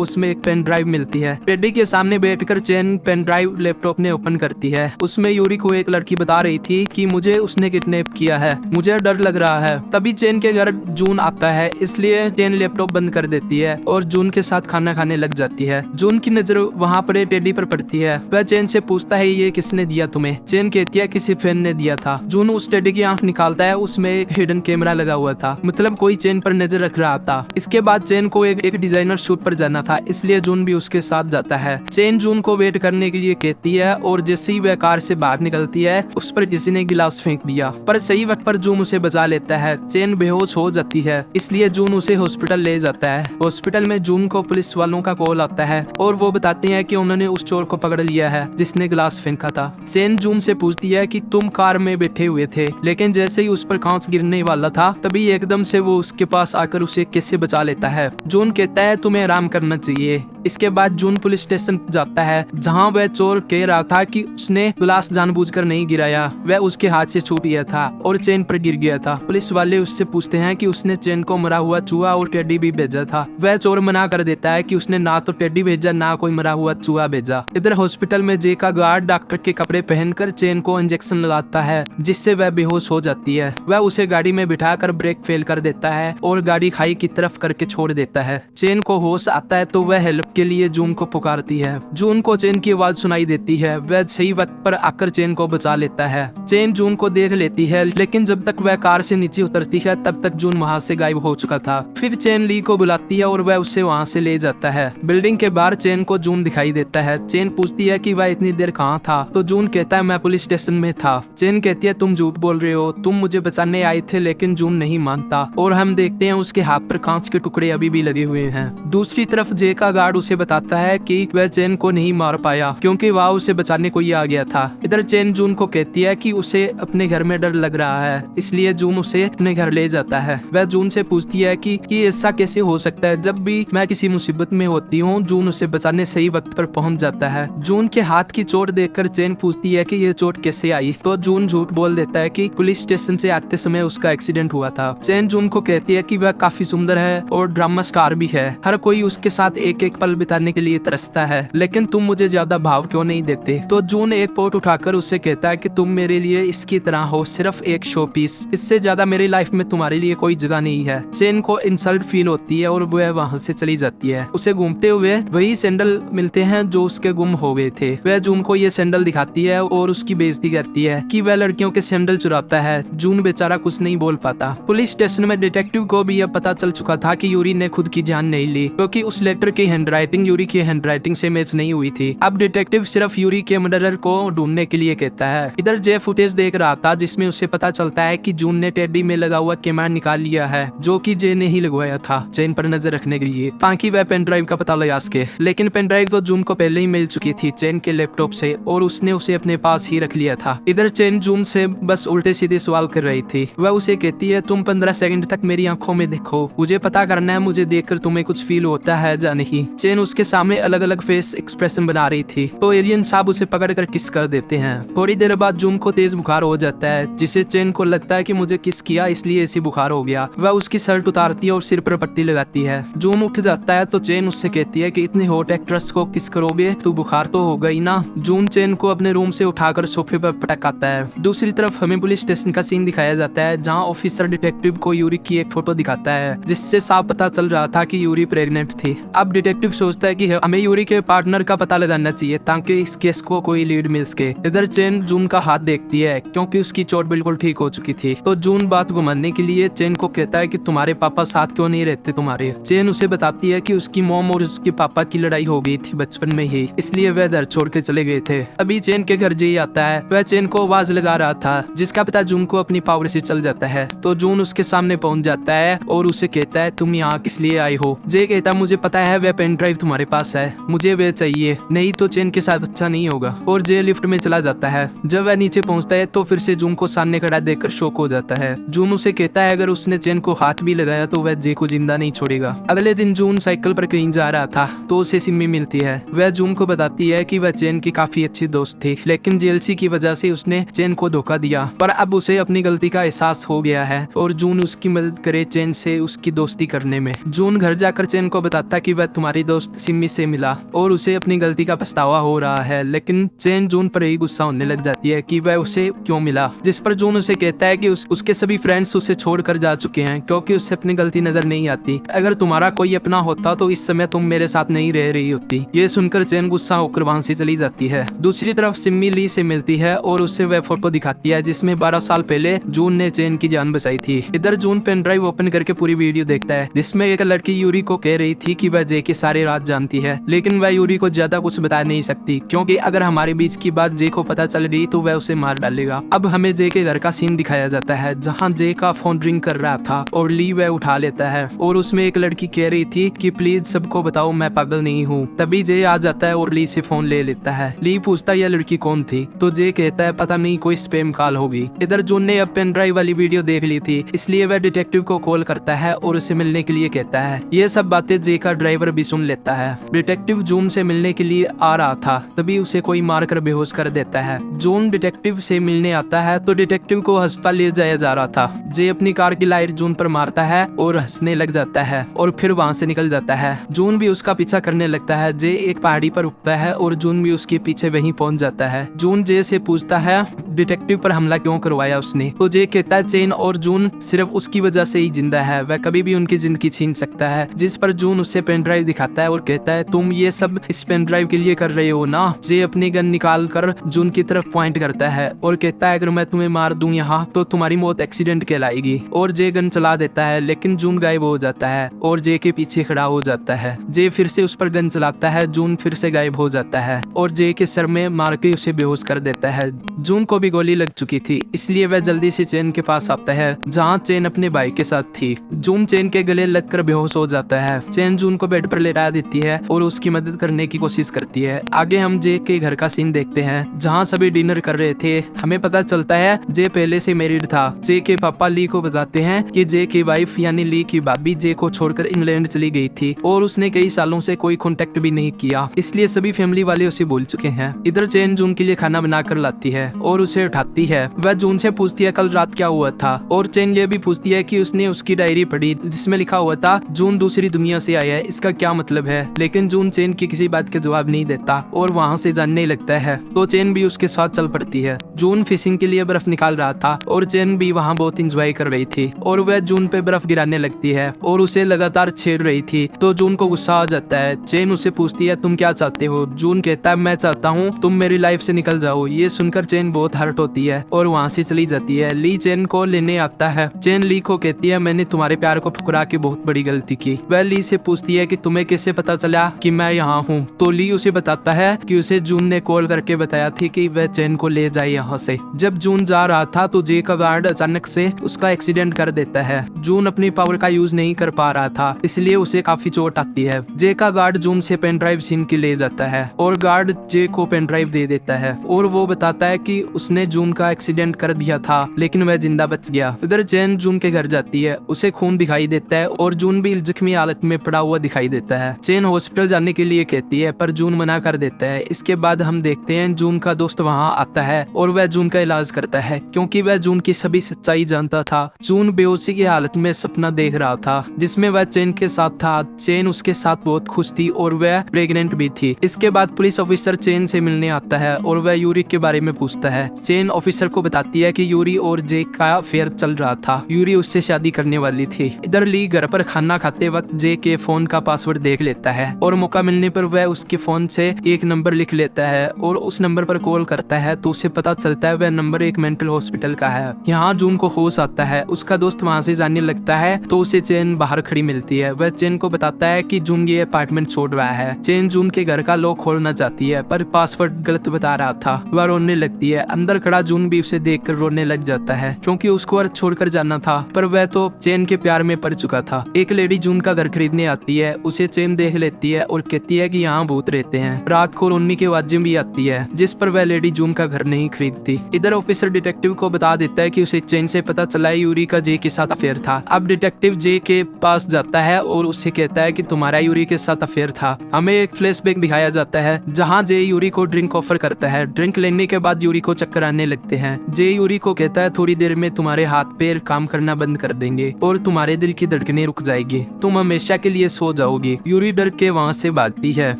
उसमें एक पेन ड्राइव मिलती है। टेडी के सामने बैठकर चेन पेन ड्राइव लैपटॉप ने ओपन करती है। उसमें यूरी को एक लड़की बता रही थी कि मुझे उसने किडनैप किया है, मुझे डर लग रहा है। तभी चेन के घर जून आता है, इसलिए चेन लैपटॉप बंद कर देती है और जून के साथ खाना खाने लग जाती है। जून की नजर वहाँ पर टेडी पर पड़ती है। वह चेन से पूछता है ये किसने दिया तुम्हें? चेन कहती है किसी फैन ने दिया था। जून उस टेडी की आंख निकालता है, उसमें एक हिडन कैमरा लगा हुआ था, मतलब कोई चेन पर नजर रख रहा था। इसके बाद चेन को एक डिजाइनर शूट पर जाना था, इसलिए जून भी उसके साथ जाता है। चेन जून को वेट करने के लिए कहती है और जैसे ही वह कार से बाहर निकलती है उस पर किसी ने गिलास फेंक दिया, पर सही वक्त पर जून उसे बचा लेता है। चेन बेहोश हो जाती है, इसलिए जून उसे हॉस्पिटल ले जाता है। हॉस्पिटल में जून को पुलिस वालों का कॉल आता है और वो बताते हैं कि उन्होंने उस चोर को पकड़ लिया है जिसने गिलास फेंका था। चेन जून से पूछती है कि तुम कार में बैठे हुए थे, लेकिन जैसे ही उस पर कांच गिरने वाला था तभी एकदम से वो उसके पास आकर उसे कैसे बचा लेता है। जून कहता है तुम्हें आराम करना चाहिए। इसके बाद जून पुलिस स्टेशन जाता है जहां वह चोर कह रहा था कि उसने गिलास जानबूझकर नहीं गिराया, वह उसके हाथ से छूट गया था और चेन पर गिर गया था। पुलिस वाले उससे पूछते हैं कि उसने चेन को मरा हुआ चूहा और टेडी भी भेजा था। वह चोर मना कर देता है कि उसने ना तो टेडी भेजा ना कोई मरा हुआ चूहा भेजा। इधर हॉस्पिटल में जे का गार्ड डॉक्टर के कपड़े पहनकर चेन को इंजेक्शन लगाता है जिससे वह बेहोश हो जाती है। वह उसे गाड़ी में बिठाकर ब्रेक फेल कर देता है और गाड़ी खाई की तरफ करके छोड़ देता है। चेन को होश आता है तो वह हेल्प के लिए जून को पुकारती है। जून को चेन की आवाज सुनाई देती है, वह सही वक्त पर आकर चेन को बचा लेता है। चेन जून को देख लेती है, लेकिन जब तक वह कार से नीचे उतरती है तब तक जून वहाँ से गायब हो चुका था। फिर चेन ली को बुलाती है और वह उसे वहाँ से ले जाता है। बिल्डिंग के बाहर चेन को जून दिखाई देता है। चेन पूछती है कि वह इतनी देर कहाँ था, तो जून कहता है मैं पुलिस स्टेशन में था। चेन कहती है तुम झूठ बोल रहे हो, तुम मुझे बचाने आए थे, लेकिन जून नहीं मानता और हम देखते हैं उसके हाथ पर कांच के टुकड़े अभी भी लगे हुए हैं। दूसरी तरफ जे का गार्ड उसे बताता है कि वह चेन को नहीं मार पाया क्योंकि वह उसे बचाने को ही आ गया था। इधर चेन जून को कहती है कि उसे अपने घर में डर लग रहा है, इसलिए जून उसे अपने घर ले जाता है। वह जून से पूछती है कि ऐसा कैसे हो सकता है, जब भी मैं किसी मुसीबत में होती हूँ जून उसे बचाने सही वक्त पर पहुंच जाता है। जून के हाथ की चोट देखकर चेन पूछती है कि यह चोट कैसे आई, तो जून झूठ बोल देता है कि पुलिस स्टेशन से आते समय उसका एक्सीडेंट हुआ था। चेन जून को कहती है कि वह काफी सुंदर है और ड्रामा स्टार भी है, हर कोई उसके साथ एक एक पल बिताने के लिए तरसता है, लेकिन तुम मुझे ज्यादा भाव क्यों नहीं देते। तो जून एक पोट उठाकर उससे कहता है कि तुम मेरे लिए इसकी तरह हो, सिर्फ एक शो पीस, इससे ज्यादा मेरी लाइफ में तुम्हारे लिए कोई जगह नहीं है। चेन को इंसल्ट फील होती है और वह वहाँ से चली जाती है। उसे घूमते हुए वही सैंडल मिलते हैं जो उसके गुम हो गए थे। वह जून को ये सैंडल दिखाती है और उसकी बेइज्जती करती है कि वह लड़कियों के सैंडल चुराता है। जून बेचारा कुछ नहीं बोल पाता। पुलिस स्टेशन में डिटेक्टिव को भी यह पता चल चुका था कि यूरी ने खुद की जान नहीं ली क्योंकि उस लेटर की हैंडराइटिंग यूरी की हैंडराइटिंग से मैच नहीं हुई थी। अब डिटेक्टिव सिर्फ यूरी के मर्डरर को ढूंढने के लिए कहता है। इधर जे फुटेज देख रहा था जिसमें उसे पता चलता है कि जून ने टेडी में लगा हुआ कैमरा निकाल लिया है जो कि जे ने ही लगवाया था चेन पर नजर रखने के लिए ताकि वह पेन ड्राइव का पता लगा सके। लेकिन पेन ड्राइव तो जून को पहले ही मिल चुकी थी चेन के लैपटॉप से और उसने उसे अपने पास ही रख लिया था। इधर चेन जून से बस उल्टे सीधे सवाल कर रही थी। वह उसे कहती है तुम 15 सेकंड तक मेरी आंखों में देखो, मुझे पता करना है मुझे देखकर तुम्हें कुछ फील होता है या नहीं। चेन उसके सामने अलग अलग फेस एक्सप्रेशन बना रही थी तो एलियन साहब उसे पकड़ कर किस कर देते हैं। थोड़ी देर बाद जून को तेज बुखार हो जाता है जिसे चेन को लगता है कि मुझे किस किया इसलिए ऐसी बुखार हो गया। वह उसकी शर्ट उतारती है और सिर पर पट्टी लगाती है। जून उठ जाता है तो चेन उससे कहती है कि इतनी हॉट एक्ट्रेस को किस करोगे, तू बुखार तो हो गई ना। जून चेन को अपने रूम से उठाकर सोफे पर पटकाता है। दूसरी तरफ हमें पुलिस स्टेशन का सीन दिखाया जाता है जहाँ ऑफिसर डिटेक्टिव को यूरी की एक फोटो दिखाता है जिससे साफ पता चल रहा था कि यूरी प्रेग्नेंट थी। अब डिटेक्टिव सोचता है कि हमें यूरी के पार्टनर का पता लगाना चाहिए ताकि इस केस को कोई लीड मिल सके। इधर चेन जून का हाथ देखती है क्योंकि उसकी चोट बिल्कुल ठीक हो चुकी थी। तो जून बात घुमाने के लिए चेन को कहता है कि तुम्हारे पापा साथ क्यों नहीं रहते तुम्हारे। चेन उसे बताती है कि उसकी मॉम और उसके पापा की लड़ाई हो गई थी बचपन में ही, इसलिए वह घर छोड़ के चले गए थे। अभी चेन के घर जे आता है। वह चेन को आवाज लगा रहा था जिसका पता जून को अपनी पावर से चल जाता है। तो जून उसके सामने पहुंच जाता है और उसे कहता है तुम यहाँ किस लिए आई हो। जे कहता है मुझे पता है वह पेन ड्राइव तुम्हारे पास है, मुझे वह चाहिए, नहीं तो चेन के साथ अच्छा नहीं होगा। और जे लिफ्ट में चला जाता है। जब वह नीचे पहुंचता है तो फिर से जून को सामने खड़ा देखकर शॉक हो जाता है। जून उसे कहता है अगर उसने चेन को हाथ भी लगाया तो वह जे को जिंदा नहीं छोड़ेगा। अगले दिन जून साइकिल पर कहीं जा रहा था तो उसे सिम्मी मिलती है। वह जून को बताती है कि वह चेन की काफी अच्छी दोस्त थी, लेकिन जेलसी की वजह से उसने चेन को धोखा दिया, पर अब उसे अपनी गलती का एहसास हो गया है और जून उसकी मदद करे चेन से उसकी दोस्ती करने में। जून घर जाकर चेन को बताता कि वह तुम्हारी दोस्त सिम्मी से मिला और उसे अपनी गलती का पछतावा हो रहा है, लेकिन चेन जून पर ही गुस्सा होने लग जाती है कि वह उसे क्यों मिला। जिस पर जून उसे कहता है कि उसके सभी फ्रेंड्स उसे छोड़कर जा चुके हैं क्योंकि उससे अपनी गलती नजर नहीं आती। अगर तुम्हारा कोई अपना होता तो इस समय तुम मेरे साथ नहीं रह रही होती। ये सुनकर चेन गुस्सा होकर वहां से चली जाती है। दूसरी तरफ सिम्मी ली से मिलती है और उससे वह फोटो दिखाती है जिसमें 12 साल पहले जून ने चेन की जान बचाई थी। इधर जून पेन ड्राइव ओपन करके पूरी वीडियो देखता है जिसमें एक लड़की यूरी को कह रही थी कि वह जे के सारे राज जानती है, लेकिन वह यूरी को ज्यादा कुछ बता नहीं सकती क्योंकि अगर हमारे बीच की बात जे को पता चल रही तो वह उसे मार डालेगा। अब हमें जे के घर का सीन दिखाया जाता है जहाँ जे का फोन रिंग कर रहा था और ली वह उठा लेता है और उसमें एक लड़की कह रही थी कि प्लीज सबको बताओ मैं पागल नहीं हूँ। तभी जे आ जाता है और ली से फोन ले लेता है। ली पूछता यह लड़की कौन थी, तो जे कहता है पता नहीं कोई स्पैम कॉल होगी। इधर जून ने अब पेन ड्राइव वाली वीडियो देख ली थी, इसलिए वह डिटेक्टिव को कॉल करता है और उसे मिलने के लिए कहता है। ये सब बातें जे का ड्राइवर भी सुन लेता है। डिटेक्टिव जून से मिलने के लिए आ रहा था तभी उसे कोई मारकर बेहोश कर देता है। जून डिटेक्टिव से मिलने आता है तो डिटेक्टिव को अस्पताल ले जाया जा रहा था। जे अपनी कार की लाइट जून पर मारता है और हंसने लग जाता है और फिर वहाँ से निकल जाता है। जून भी उसका पीछा करने लगता है। जे एक पहाड़ी पर उठता है और जून भी उसके पीछे वहीं पहुंच जाता है। जून जे से पूछता है डिटेक्टिव पर हमला क्यों करवाया उसने, तो जे कहता है चेन और जून सिर्फ उसकी वजह से ही जिंदा है, वह कभी भी उनकी जिंदगी छीन सकता है। जिस पर जून उसे पेन ड्राइव दिखाता है और कहता है तुम ये सब इस पेन ड्राइव के लिए कर रहे हो ना। जे अपनी गन निकाल कर जून की तरफ पॉइंट करता है और कहता है अगर मैं तुम्हें मार दूं यहाँ तो तुम्हारी मौत एक्सीडेंट कहलाएगी। और जे गन चला देता है लेकिन जून गायब हो जाता है और जे के पीछे खड़ा हो जाता है। जे फिर से उस पर गन चलाता है, जून फिर से गायब हो जाता है और जे के सर में मार के उसे बेहोश कर देता है। जून को भी गोली लग चुकी थी इसलिए वह जल्दी से चेन के पास आता है जहाँ चेन अपने भाई के साथ थी। जून चेन के गले लगकर बेहोश हो जाता है। चेन जून को बेड पर लेटा देती है और उसकी मदद करने की कोशिश करती है। आगे हम जे के घर का सीन देखते हैं जहाँ सभी डिनर कर रहे थे। हमें पता चलता है जे पहले से मैरिड था। जे के पापा ली को बताते हैं कि जे की वाइफ यानी ली की भाभी जे को छोड़कर इंग्लैंड चली गई थी और उसने कई सालों से कोई कांटेक्ट भी नहीं किया, इसलिए सभी फैमिली वाले उसे भूल चुके हैं। इधर चेन जून के लिए खाना बना कर लाती है और उसे उठाती है। वह जून से पूछती है कल रात क्या हुआ था और चेन ये भी पूछती है कि उसने उसकी डायरी पढ़ी जिसमें लिखा हुआ था जून दूसरी दुनिया से आया है, इसका क्या मतलब है। लेकिन जून चेन की किसी बात के जवाब नहीं देता और वहाँ से जानने लगता है तो चेन भी उसके साथ चल पड़ती है। जून फिशिंग के लिए बर्फ निकाल रहा था और चेन भी वहाँ बहुत इंजॉय कर रही थी और वह जून पे बर्फ गिराने लगती है और उसे लगातार छेड़ रही थी। तो जून को गुस्सा आ जाता है। चेन उसे पूछती है तुम क्या चाहते हो। जून कहता है मैं चाहता हूँ तुम मेरी लाइफ से निकल जाओ। ये सुनकर चेन बहुत हर्ट होती है और वहाँ से चली जाती है। ली चेन को लेने आता है। चेन ली को कहती है मैंने तुम्हारे प्यार को ठुकरा के बहुत बड़ी गलती की। वह ली से पूछती है कि तुम्हें कैसे पता चला कि मैं यहाँ हूँ, तो ली उसे बताता है कि उसे जून ने कॉल करके बताया थी कि वह चेन को ले जाए यहाँ से। जब जून जा रहा था तो जे का गार्ड अचानक से उसका एक्सीडेंट कर देता है। जून अपनी पावर का यूज नहीं कर पा रहा था इसलिए उसे काफी चोट आती है। जे का गार्ड जून से पेन ड्राइव छीन के ले जाता है और गार्ड जे को पेन ड्राइव दे देता है और वो बताता है कि उसने जून का एक्सीडेंट कर दिया था लेकिन वह जिंदा बच गया। इधर चेन जून के घर जाती है, उसे खून दिखाई देता है और जून भी जख्मी हालत में पड़ा हुआ दिखाई देता है। चेन हॉस्पिटल जाने के लिए कहती है पर जून मना कर देता है। इसके बाद हम देखते हैं जून का दोस्त वहाँ आता है और वह जून का इलाज करता है क्योंकि वह जून की सभी सच्चाई जानता था। जून बेहोशी की हालत में सपना देख रहा था जिसमें वह चेन के साथ था। चेन उसके साथ बहुत खुश थी और वह प्रेग्नेंट भी थी। इसके बाद पुलिस ऑफिसर चेन से मिलने आता है और वह यूरी के बारे में पूछता है। चेन ऑफिसर को बताती है कि यूरी और जे का अफेयर चल रहा था, यूरी उससे शादी करने वाली थी। इधर ली घर पर खाना खाते वक्त जे के फोन का पासवर्ड देख लेता है और मौका मिलने पर वह उसके फोन से एक नंबर लिख लेता है और उस नंबर पर कॉल करता है तो उसे पता चलता है वह नंबर एक मेंटल हॉस्पिटल का है। यहाँ जून को होश आता है, उसका दोस्त वहाँ से जाने लगता है तो उसे चेन बाहर खड़ी मिलती है। वह चेन को बताता है कि जून ये अपार्टमेंट छोड़ रहा है। चेन जून के घर का लॉक खोलना चाहती है पर पासवर्ड गलत बता रहा था। वह रोने लगती है। अंदर खड़ा जून भी उसे देखकर रोने लग जाता है क्योंकि उसको अर्थ छोड़कर जाना था, पर वह तो चेन के प्यार में पड़ चुका था। एक लेडी जून का घर खरीदने आती है, उसे चेन देख लेती है और कहती है कि यहाँ भूत रहते हैं। रात को रोने की आवाजें भी आती है जिस पर वह लेडी जून का घर नहीं खरीदती। इधर ऑफिसर डिटेक्टिव को बता देता है कि उसे चेन से पता चला है यूरी का जे के साथ अफेयर था। अब डिटेक्टिव जे के पास जाता है और उससे कहता है कि तुम्हारा यूरी के साथ अफेयर था। हमें एक फ्लैशबैक दिखाया जाता है जहाँ जे यूरी को ड्रिंक ऑफर करता है। ड्रिंक लेने के बाद यूरी को चक्कर आने लगते हैं। जे यूरी को कहता है थोड़ी देर में तुम्हारे हाथ पैर काम करना बंद कर देंगे और तुम्हारे दिल की धड़कनें रुक जाएगी, तुम हमेशा के लिए सो जाओगी। यूरी डर के वहाँ से भागती है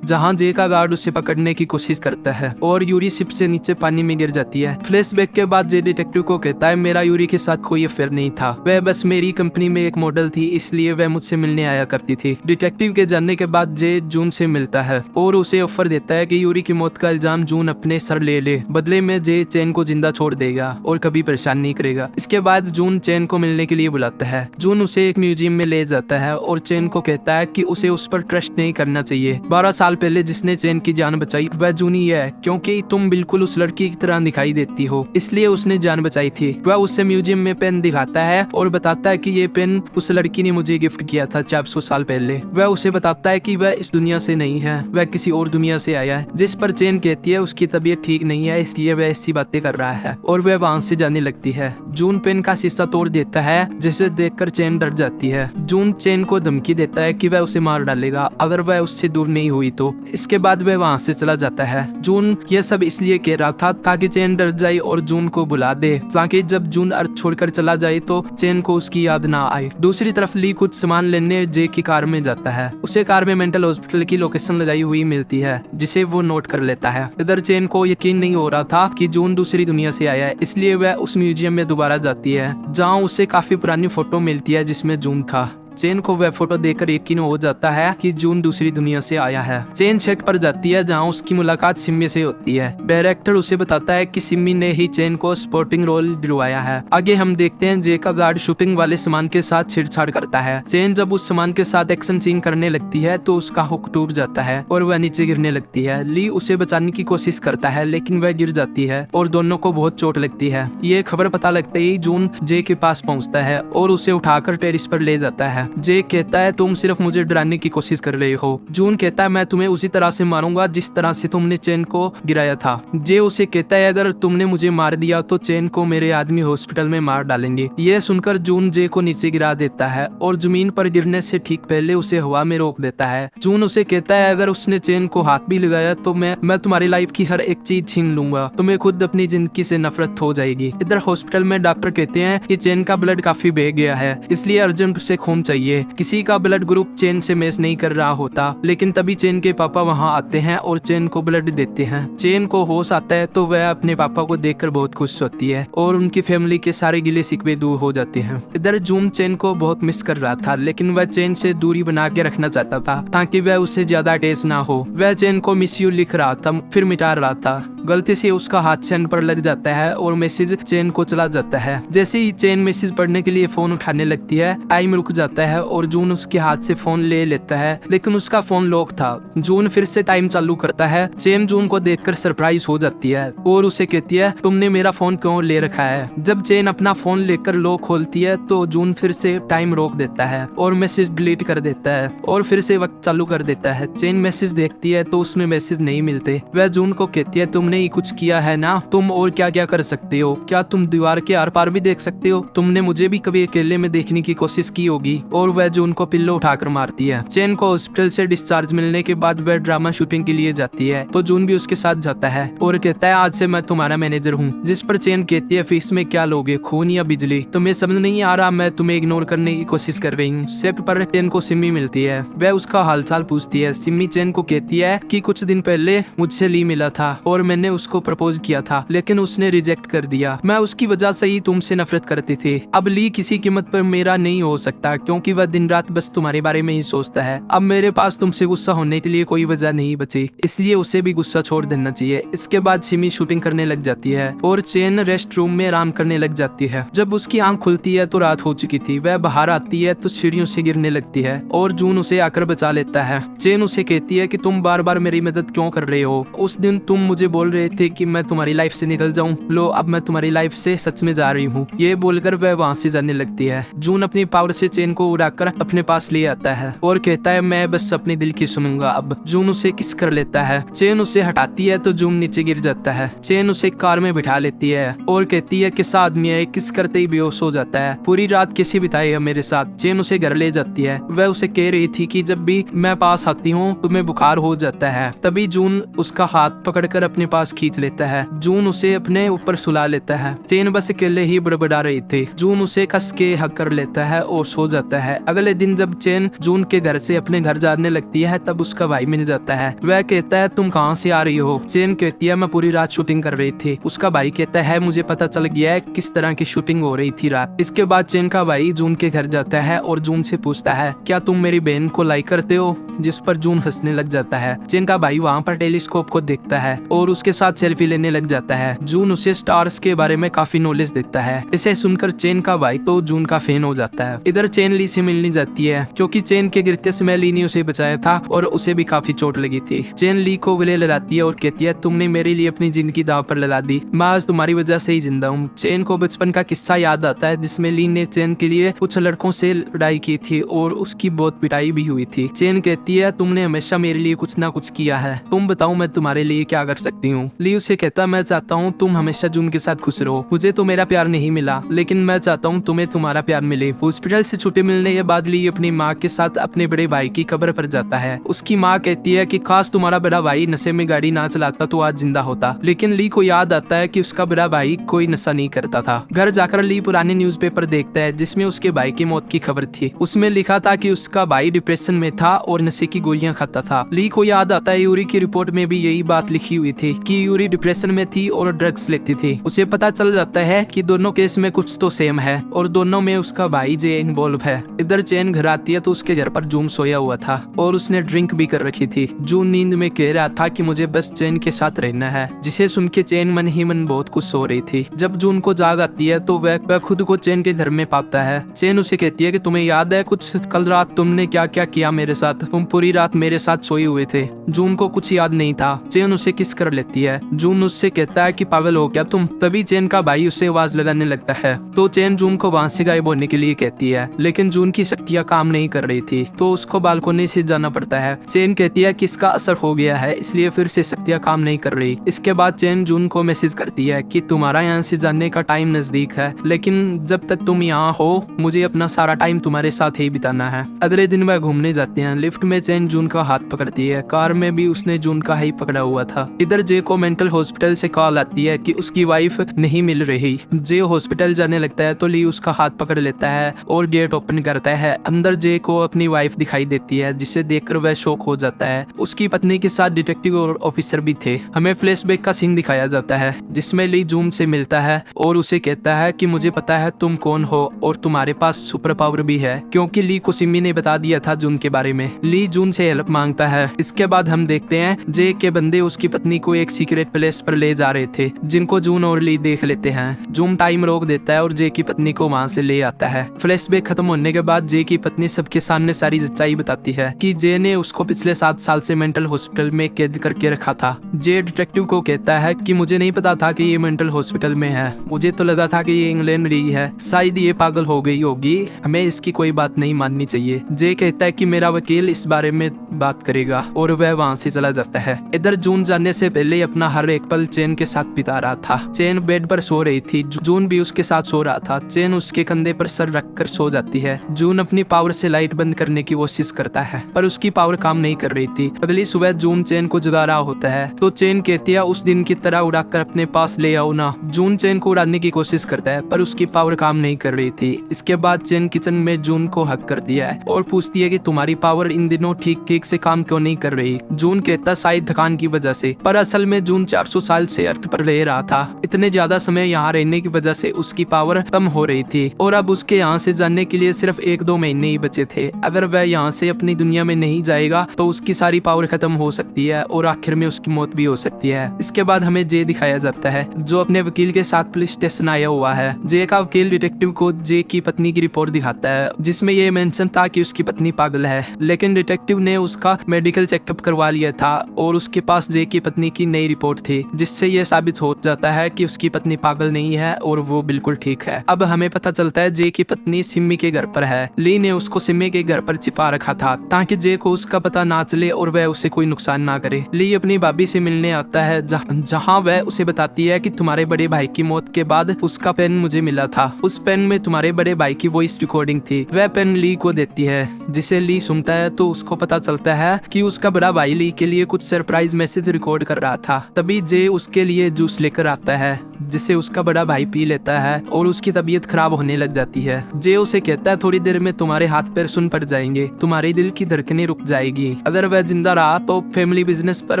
जहाँ जे का गार्ड उसे पकड़ने की कोशिश करता है और यूरी शिप से नीचे पानी में गिर जाती है। फ्लैशबैक के बाद जे डिटेक्टिव को कहता है मेरा यूरी के साथ कोई अफेयर नहीं था, वह बस मेरी कंपनी में एक मॉडल थी, इसलिए वह मुझसे मिलने आया करती थी। डिटेक्टिव के जानने के बाद जे जून से मिलता है और उसे ऑफर देता है कि यूरी की मौत का इल्जाम जून अपने सर ले बदले में जे चेन को जिंदा छोड़ देगा और कभी परेशान नहीं करेगा। इसके बाद जून चेन को मिलने के लिए बुलाता है। जून उसे एक म्यूजियम में ले जाता है और चेन को कहता है कि उसे उस पर ट्रस्ट नहीं करना चाहिए। 12 साल पहले जिसने चेन की जान बचाई वह जून ही है, क्योंकि तुम बिल्कुल उस लड़की की तरह दिखाई देती हो, इसलिए उसने जान बचाई थी। वह उससे म्यूजियम में पेन दिखाता है और बताता है कि ये पेन उस लड़की ने मुझे गिफ्ट किया था 400 साल पहले। वह उसे बताता है कि वह इस दुनिया से नहीं है, वह किसी और दुनिया से आया है। जिस पर चेन कहती है उसकी तबीयत ठीक नहीं है, इसलिए वह ऐसी बातें कर रहा है और वह वहां से जाने लगती है। जून पेन का शीशा तोड़ देता है जिसे देखकर चेन डर जाती है। जून चेन को धमकी देता है कि वह उसे मार डालेगा अगर वह उससे दूर नहीं हुई तो। इसके बाद वह वहां से चला जाता है। जून यह सब इसलिए कह रहा था ताकि चेन डर जाए और जून को बुला दे, ताकि जब जून अर्थ छोड़कर चला जाए तो चेन को उसकी याद ना आए। दूसरी तरफ ली कुछ सामान लेने जे की कार में जाता है। उसे कार में मेंटल हॉस्पिटल की लोकेशन लगाई हुई मिलती है जिसे वो नोट कर लेता है। इधर चेन को यकीन नहीं हो रहा था कि जून दूसरी दुनिया से आया है, इसलिए वह उस म्यूजियम में दोबारा जाती है जहाँ उसे काफी पुरानी फोटो मिलती है जिसमें जून था। चेन को वह फोटो देखकर यकीन हो जाता है कि जून दूसरी दुनिया से आया है। चेन सेट पर जाती है जहां उसकी मुलाकात सिम्मी से होती है। डायरेक्टर उसे बताता है कि सिम्मी ने ही चेन को स्पोर्टिंग रोल दिलवाया है। आगे हम देखते हैं जे का गार्ड शूटिंग वाले सामान के साथ छेड़छाड़ करता है। चेन जब उस सामान के साथ एक्शन सीन करने लगती है तो उसका हुक टूट जाता है और वह नीचे गिरने लगती है। ली उसे बचाने की कोशिश करता है लेकिन वह गिर जाती है और दोनों को बहुत चोट लगती है। ये खबर पता लगते ही जून जे के पास पहुंचता है और उसे उठाकर टेरिस पर ले जाता है। जे कहता है तुम सिर्फ मुझे डराने की कोशिश कर रहे हो। जून कहता है मैं तुम्हें उसी तरह से मारूंगा जिस तरह से तुमने चेन को गिराया था। जे उसे कहता है अगर तुमने मुझे मार दिया तो चेन को मेरे आदमी हॉस्पिटल में मार डालेंगे। यह सुनकर जून जे को नीचे गिरा देता है और जमीन पर गिरने से ठीक पहले उसे हवा में रोक देता है। जून उसे कहता है अगर उसने चेन को हाथ भी लगाया तो मैं तुम्हारी लाइफ की हर एक चीज छीन लूंगा, तुम्हें खुद अपनी जिंदगी से नफरत हो जाएगी। इधर हॉस्पिटल में डॉक्टर कहते हैं कि चेन का ब्लड काफी बह गया है, इसलिए अर्जेंट उसे खून चाहिए। किसी का ब्लड ग्रुप चेन से मैच नहीं कर रहा होता, लेकिन तभी चेन के पापा वहां आते हैं और चेन को ब्लड देते हैं। चेन को होश आता है तो वह अपने पापा को देखकर बहुत खुश होती है और उनकी फैमिली के सारे गिले शिकवे दूर हो जाते हैं। इधर जून चेन को बहुत मिस कर रहा था, लेकिन वह चेन से दूरी बना के रखना चाहता था ताकि वह उससे ज्यादा अटैच ना हो। वह चेन को मिस यू लिख रहा था, फिर मिटा रहा था। गलती से उसका हाथ सेंड पर लग जाता है और मैसेज चेन को चला जाता है। जैसे ही चेन मैसेज पढ़ने के लिए फोन उठाने लगती है, टाइम रुक जाता है और जून उसके हाथ से फोन ले लेता है, लेकिन उसका फोन लॉक था। जून फिर से टाइम चालू करता है। चेन जून को देखकर सरप्राइज हो जाती है और उसे कहती है तुमने मेरा फोन क्यों ले रखा है। जब चेन अपना फोन लेकर लॉक खोलती है तो जून फिर से टाइम रोक देता है और मैसेज डिलीट कर देता है और फिर से वक्त चालू कर देता है। चेन मैसेज देखती है तो उसमें मैसेज नहीं मिलते। वह जून को कहती है तुमने ही कुछ किया है ना, तुम और क्या क्या कर सकते हो, क्या तुम दीवार के आर पार भी देख सकते हो, तुमने मुझे भी कभी अकेले में देखने की कोशिश की होगी। और वह जून को पिल्लो उठाकर मारती है। चेन को हॉस्पिटल से डिस्चार्ज मिलने के बाद वह ड्रामा शूटिंग के लिए जाती है तो जून भी उसके साथ जाता है और कहता है आज से मैं तुम्हारा मैनेजर हूँ। जिस पर चेन कहती है फीस में क्या लोगे, खून या बिजली, तुम्हें समझ नहीं आ रहा, मैं तुम्हें इग्नोर करने की कोशिश कर रही हूँ। सेट पर चेन को सिम्मी मिलती है। वह उसका हालचाल पूछती है। सिम्मी चेन को कहती है कि कुछ दिन पहले मुझसे ली मिला था और मैंने मैंने उसको प्रपोज किया था, लेकिन उसने रिजेक्ट कर दिया। मैं उसकी वजह से ही तुमसे नफरत करती थी। अब ली किसी कीमत पर मेरा नहीं हो सकता, क्योंकि वह दिन रात बस तुम्हारे बारे में ही सोचता है। अब मेरे पास तुमसे गुस्सा होने के लिए कोई वजह नहीं बची, इसलिए उसे भी गुस्सा छोड़ देना चाहिए। इसके बाद सिमी शूटिंग करने लग जाती है और चेन रेस्ट रूम में आराम करने लग जाती है। जब उसकी आंख खुलती है तो रात हो चुकी थी। वह बाहर आती है तो सीढ़ियों से गिरने लगती है और जून उसे आकर बचा लेता है। चेन उसे कहती है कि तुम बार बार मेरी मदद क्यों कर रहे हो? उस दिन तुम मुझे बोल रहे थे कि मैं तुम्हारी लाइफ से निकल जाऊं, लो अब मैं तुम्हारी लाइफ से सच में जा रही हूँ। ये बोलकर वह वहाँ से जाने लगती है। जून अपनी पावर से चेन को उड़ाकर अपने पास ले आता है और कहता है मैं बस अपने दिल की सुनूंगा। अब जून उसे किस कर लेता है। चेन उसे हटाती है तो जून नीचे गिर जाता है। चेन उसे कार में बिठा लेती है और कहती है किस आदमी है, किस करते ही बेहोश हो जाता है। पूरी रात कैसे बिताई है मेरे साथ। चेन उसे घर ले जाती है। वह उसे कह रही थी कि जब भी मैं पास आती हूँ तुम्हें बुखार हो जाता है। तभी जून उसका हाथ पकड़कर अपने पास खींच लेता है। जून उसे अपने ऊपर सुला लेता है। चेन बस अकेले ही बड़बड़ा रही थी। जून उसे कस के हक कर लेता है और सो जाता है। अगले दिन जब चेन जून के घर से अपने घर जाने लगती है तब उसका भाई मिल जाता है। वह कहता है तुम कहाँ से आ रही हो? चेन कहती है मैं पूरी रात शूटिंग कर रही थी। उसका भाई कहता है मुझे पता चल गया है किस तरह की शूटिंग हो रही थी रात। इसके बाद चेन का भाई जून के घर जाता है और जून से पूछता है क्या तुम मेरी बहन को लाइक करते हो? जिस पर जून हंसने लग जाता है। चेन का भाई वहाँ पर टेलीस्कोप को देखता है और उसके साथ सेल्फी लेने लग जाता है। जून उसे स्टार्स के बारे में काफी नॉलेज देता है। इसे सुनकर चेन का भाई तो जून का फैन हो जाता है। इधर चेन ली से मिलने जाती है क्योंकि चेन के गिरते समय ली ने उसे बचाया था और उसे भी काफी चोट लगी थी। चेन ली को गले लगाती है और कहती है तुमने मेरे लिए अपनी जिंदगी दांव पर लगा दी। मैं आज तुम्हारी वजह से ही जिंदा हूँ। चेन को बचपन का किस्सा याद आता है जिसमें ली ने चेन के लिए कुछ लड़कों से लड़ाई की थी और उसकी बहुत पिटाई भी हुई थी। चेन कहती है तुमने हमेशा मेरे लिए कुछ ना कुछ किया है, तुम बताओ मैं तुम्हारे लिए क्या कर सकती हूँ। ली उसे कहता मैं चाहता हूँ तुम हमेशा जून के साथ खुश रहो। मुझे तो मेरा प्यार नहीं मिला, लेकिन मैं चाहता हूँ तुम्हें तुम्हारा प्यार मिले। हॉस्पिटल से छुट्टी मिलने के बाद ली अपनी माँ के साथ अपने बड़े भाई की कब्र पर जाता है। उसकी माँ कहती है कि काश तुम्हारा बड़ा भाई नशे में गाड़ी ना चलाता तो आज जिंदा होता। लेकिन ली को याद आता है कि उसका बड़ा भाई कोई नशा नहीं करता था। घर जाकर ली पुराने न्यूज़पेपर देखता है जिसमें उसके भाई की मौत की खबर थी। उसमें लिखा था कि उसका भाई डिप्रेशन में था और नशे की गोलियां खाता था। ली को याद आता है यूरी की रिपोर्ट में भी यही बात लिखी हुई थी कि यूरी डिप्रेशन में थी और ड्रग्स लेती थी। उसे पता चल जाता है कि दोनों केस में कुछ तो सेम है और दोनों में उसका भाई जे इन्वॉल्व है। इधर चेन घर आती है तो उसके घर पर जून सोया हुआ था और उसने ड्रिंक भी कर रखी थी। जून नींद में कह रहा था कि मुझे बस चेन के साथ रहना है, जिसे सुन के चेन मन ही मन बहुत खुश हो रही थी। जब जून को जाग आती है तो वह खुद को चेन के घर में पाता है। चेन उसे कहती है कि तुम्हें याद है कुछ कल रात तुमने क्या क्या किया मेरे साथ? तुम पूरी रात मेरे साथ सोए हुए थे। जून को कुछ याद नहीं था। चेन उसे किस कर लेती है। जून उससे कहता है कि पागल हो क्या तुम? तभी चेन का भाई उसे आवाज लगाने लगता है तो चेन जून को वहां से गायब होने के लिए कहती है, लेकिन जून की शक्तियां काम नहीं कर रही थी तो उसको बालकोनी से जाना पड़ता है। चेन कहती है कि इसका असर हो गया है इसलिए फिर से शक्तियां काम नहीं कर रही। इसके बाद चेन जून को मैसेज करती है कि तुम्हारा यहाँ से जाने का टाइम नजदीक है, लेकिन जब तक तुम यहाँ हो मुझे अपना सारा टाइम तुम्हारे साथ ही बिताना है। अगले दिन वह घूमने जाते हैं। लिफ्ट में चेन जून का हाथ पकड़ती है। कार में भी उसने जून का ही पकड़ा हुआ था। इधर जे को मेंटल हॉस्पिटल से कॉल आती है कि उसकी वाइफ नहीं मिल रही। जे हॉस्पिटल जाने लगता है तो ली उसका हाथ पकड़ लेता है और गेट ओपन करता है। अंदर जे को अपनी वाइफ दिखाई देती है जिसे देखकर वह शॉक हो जाता है। उसकी पत्नी के साथ डिटेक्टिव और ऑफिसर भी थे। हमें फ्लैशबैक का सीन दिखाया जाता है जिसमें ली जून से मिलता है और उसे कहता है कि मुझे पता है तुम कौन हो और तुम्हारे पास सुपर पावर भी है, क्योंकि ली को सिमी ने बता दिया था जून के बारे में। ली जून से हेल्प मांगता है। इसके बाद हम देखते हैं जे के बंदे उसकी पत्नी को एक सीक्रेट प्लेस पर ले जा रहे थे जिनको जून और ली देख लेते हैं। जून टाइम रोक देता है और जे की पत्नी को वहाँ से ले आता है। फ्लैशबैक खत्म होने के बाद जे की पत्नी सबके सामने सारी सच्चाई बताती है कि जे ने उसको पिछले 7 साल से मेंटल हॉस्पिटल में कैद करके रखा था। जे डिटेक्टिव को कहता है कि मुझे नहीं पता था कि ये मेंटल हॉस्पिटल में है, मुझे तो लगा था कि ये इंग्लैंड रही है, शायद ये पागल हो गई होगी, हमें इसकी कोई बात नहीं माननी चाहिए। जे कहता है कि मेरा वकील इस बारे में बात करेगा और वह वहाँ से चला जाता है। इधर जून जाने से पहले अपना हर एक पल चेन के साथ बिता रहा था। चेन बेड पर सो रही थी, जून भी उसके साथ सो रहा था। चेन उसके कंधे पर सर रखकर सो जाती है। जून अपनी पावर से लाइट बंद करने की कोशिश करता है पर उसकी पावर काम नहीं कर रही थी। अगली सुबह जून चेन को जगा रहा होता है तो चेन कहती है उस दिन की तरह उड़ाकर अपने पास ले आओ ना। जून चेन को उड़ाने की कोशिश करता है पर उसकी पावर काम नहीं कर रही थी। इसके बाद चेन किचन में जून को हक कर दिया है और पूछती है कि तुम्हारी पावर इन दिनों ठीक ठीक से काम क्यों नहीं कर रही। जून कहता शायद थकान की वजह से, पर असल में जून 400 साल से अर्थ पर रह रहा था। इतने ज्यादा समय यहाँ रहने की वजह से उसकी पावर कम हो रही थी और अब उसके यहाँ से जाने के लिए सिर्फ 1-2 महीने ही बचे थे। अगर वह यहाँ से अपनी दुनिया में नहीं जाएगा तो उसकी सारी पावर खत्म हो सकती है और आखिर में उसकी मौत भी हो सकती है। इसके बाद हमें जे दिखाया जाता है जो अपने वकील के साथ पुलिस स्टेशन आया हुआ है। जे का वकील डिटेक्टिव को जे की पत्नी की रिपोर्ट दिखाता है जिसमें ये मेंशन था कि उसकी पत्नी पागल है, लेकिन डिटेक्टिव ने उसका मेडिकल चेकअप करवा लिया था और उसके पास जे की पत्नी की नई रिपोर्ट थी जिससे यह साबित हो जाता है कि उसकी पत्नी पागल नहीं है और वो बिल्कुल ठीक है। अब हमें पता चलता है जे की पत्नी सिम्मी के घर पर है। ली ने उसको सिम्मी के घर पर छिपा रखा था ताकि जे को उसका पता ना चले और वह उसे कोई नुकसान ना करे। ली अपनी भाभी से मिलने आता है जहाँ वह उसे बताती है कि तुम्हारे बड़े भाई की मौत के बाद उसका पेन मुझे मिला था। उस पेन में तुम्हारे बड़े भाई की वॉइस रिकॉर्डिंग थी। वह पेन ली को देती है जिसे ली सुनता है तो उसको पता चलता है कि उसका बड़ा भाई ली के लिए कुछ सरप्राइज मैसेज रिकॉर्ड कर रहा था। तभी जे उसके लिए जूस लेकर आता है जिसे उसका बड़ा भाई पी लेता है और उसकी तबीयत खराब होने लग जाती है। जे उसे कहता है थोड़ी देर में तुम्हारे हाथ पैर सुन पड़ जाएंगे, तुम्हारे दिल की धड़कनें रुक जाएगी। अगर वह जिंदा रहा तो फैमिली बिजनेस पर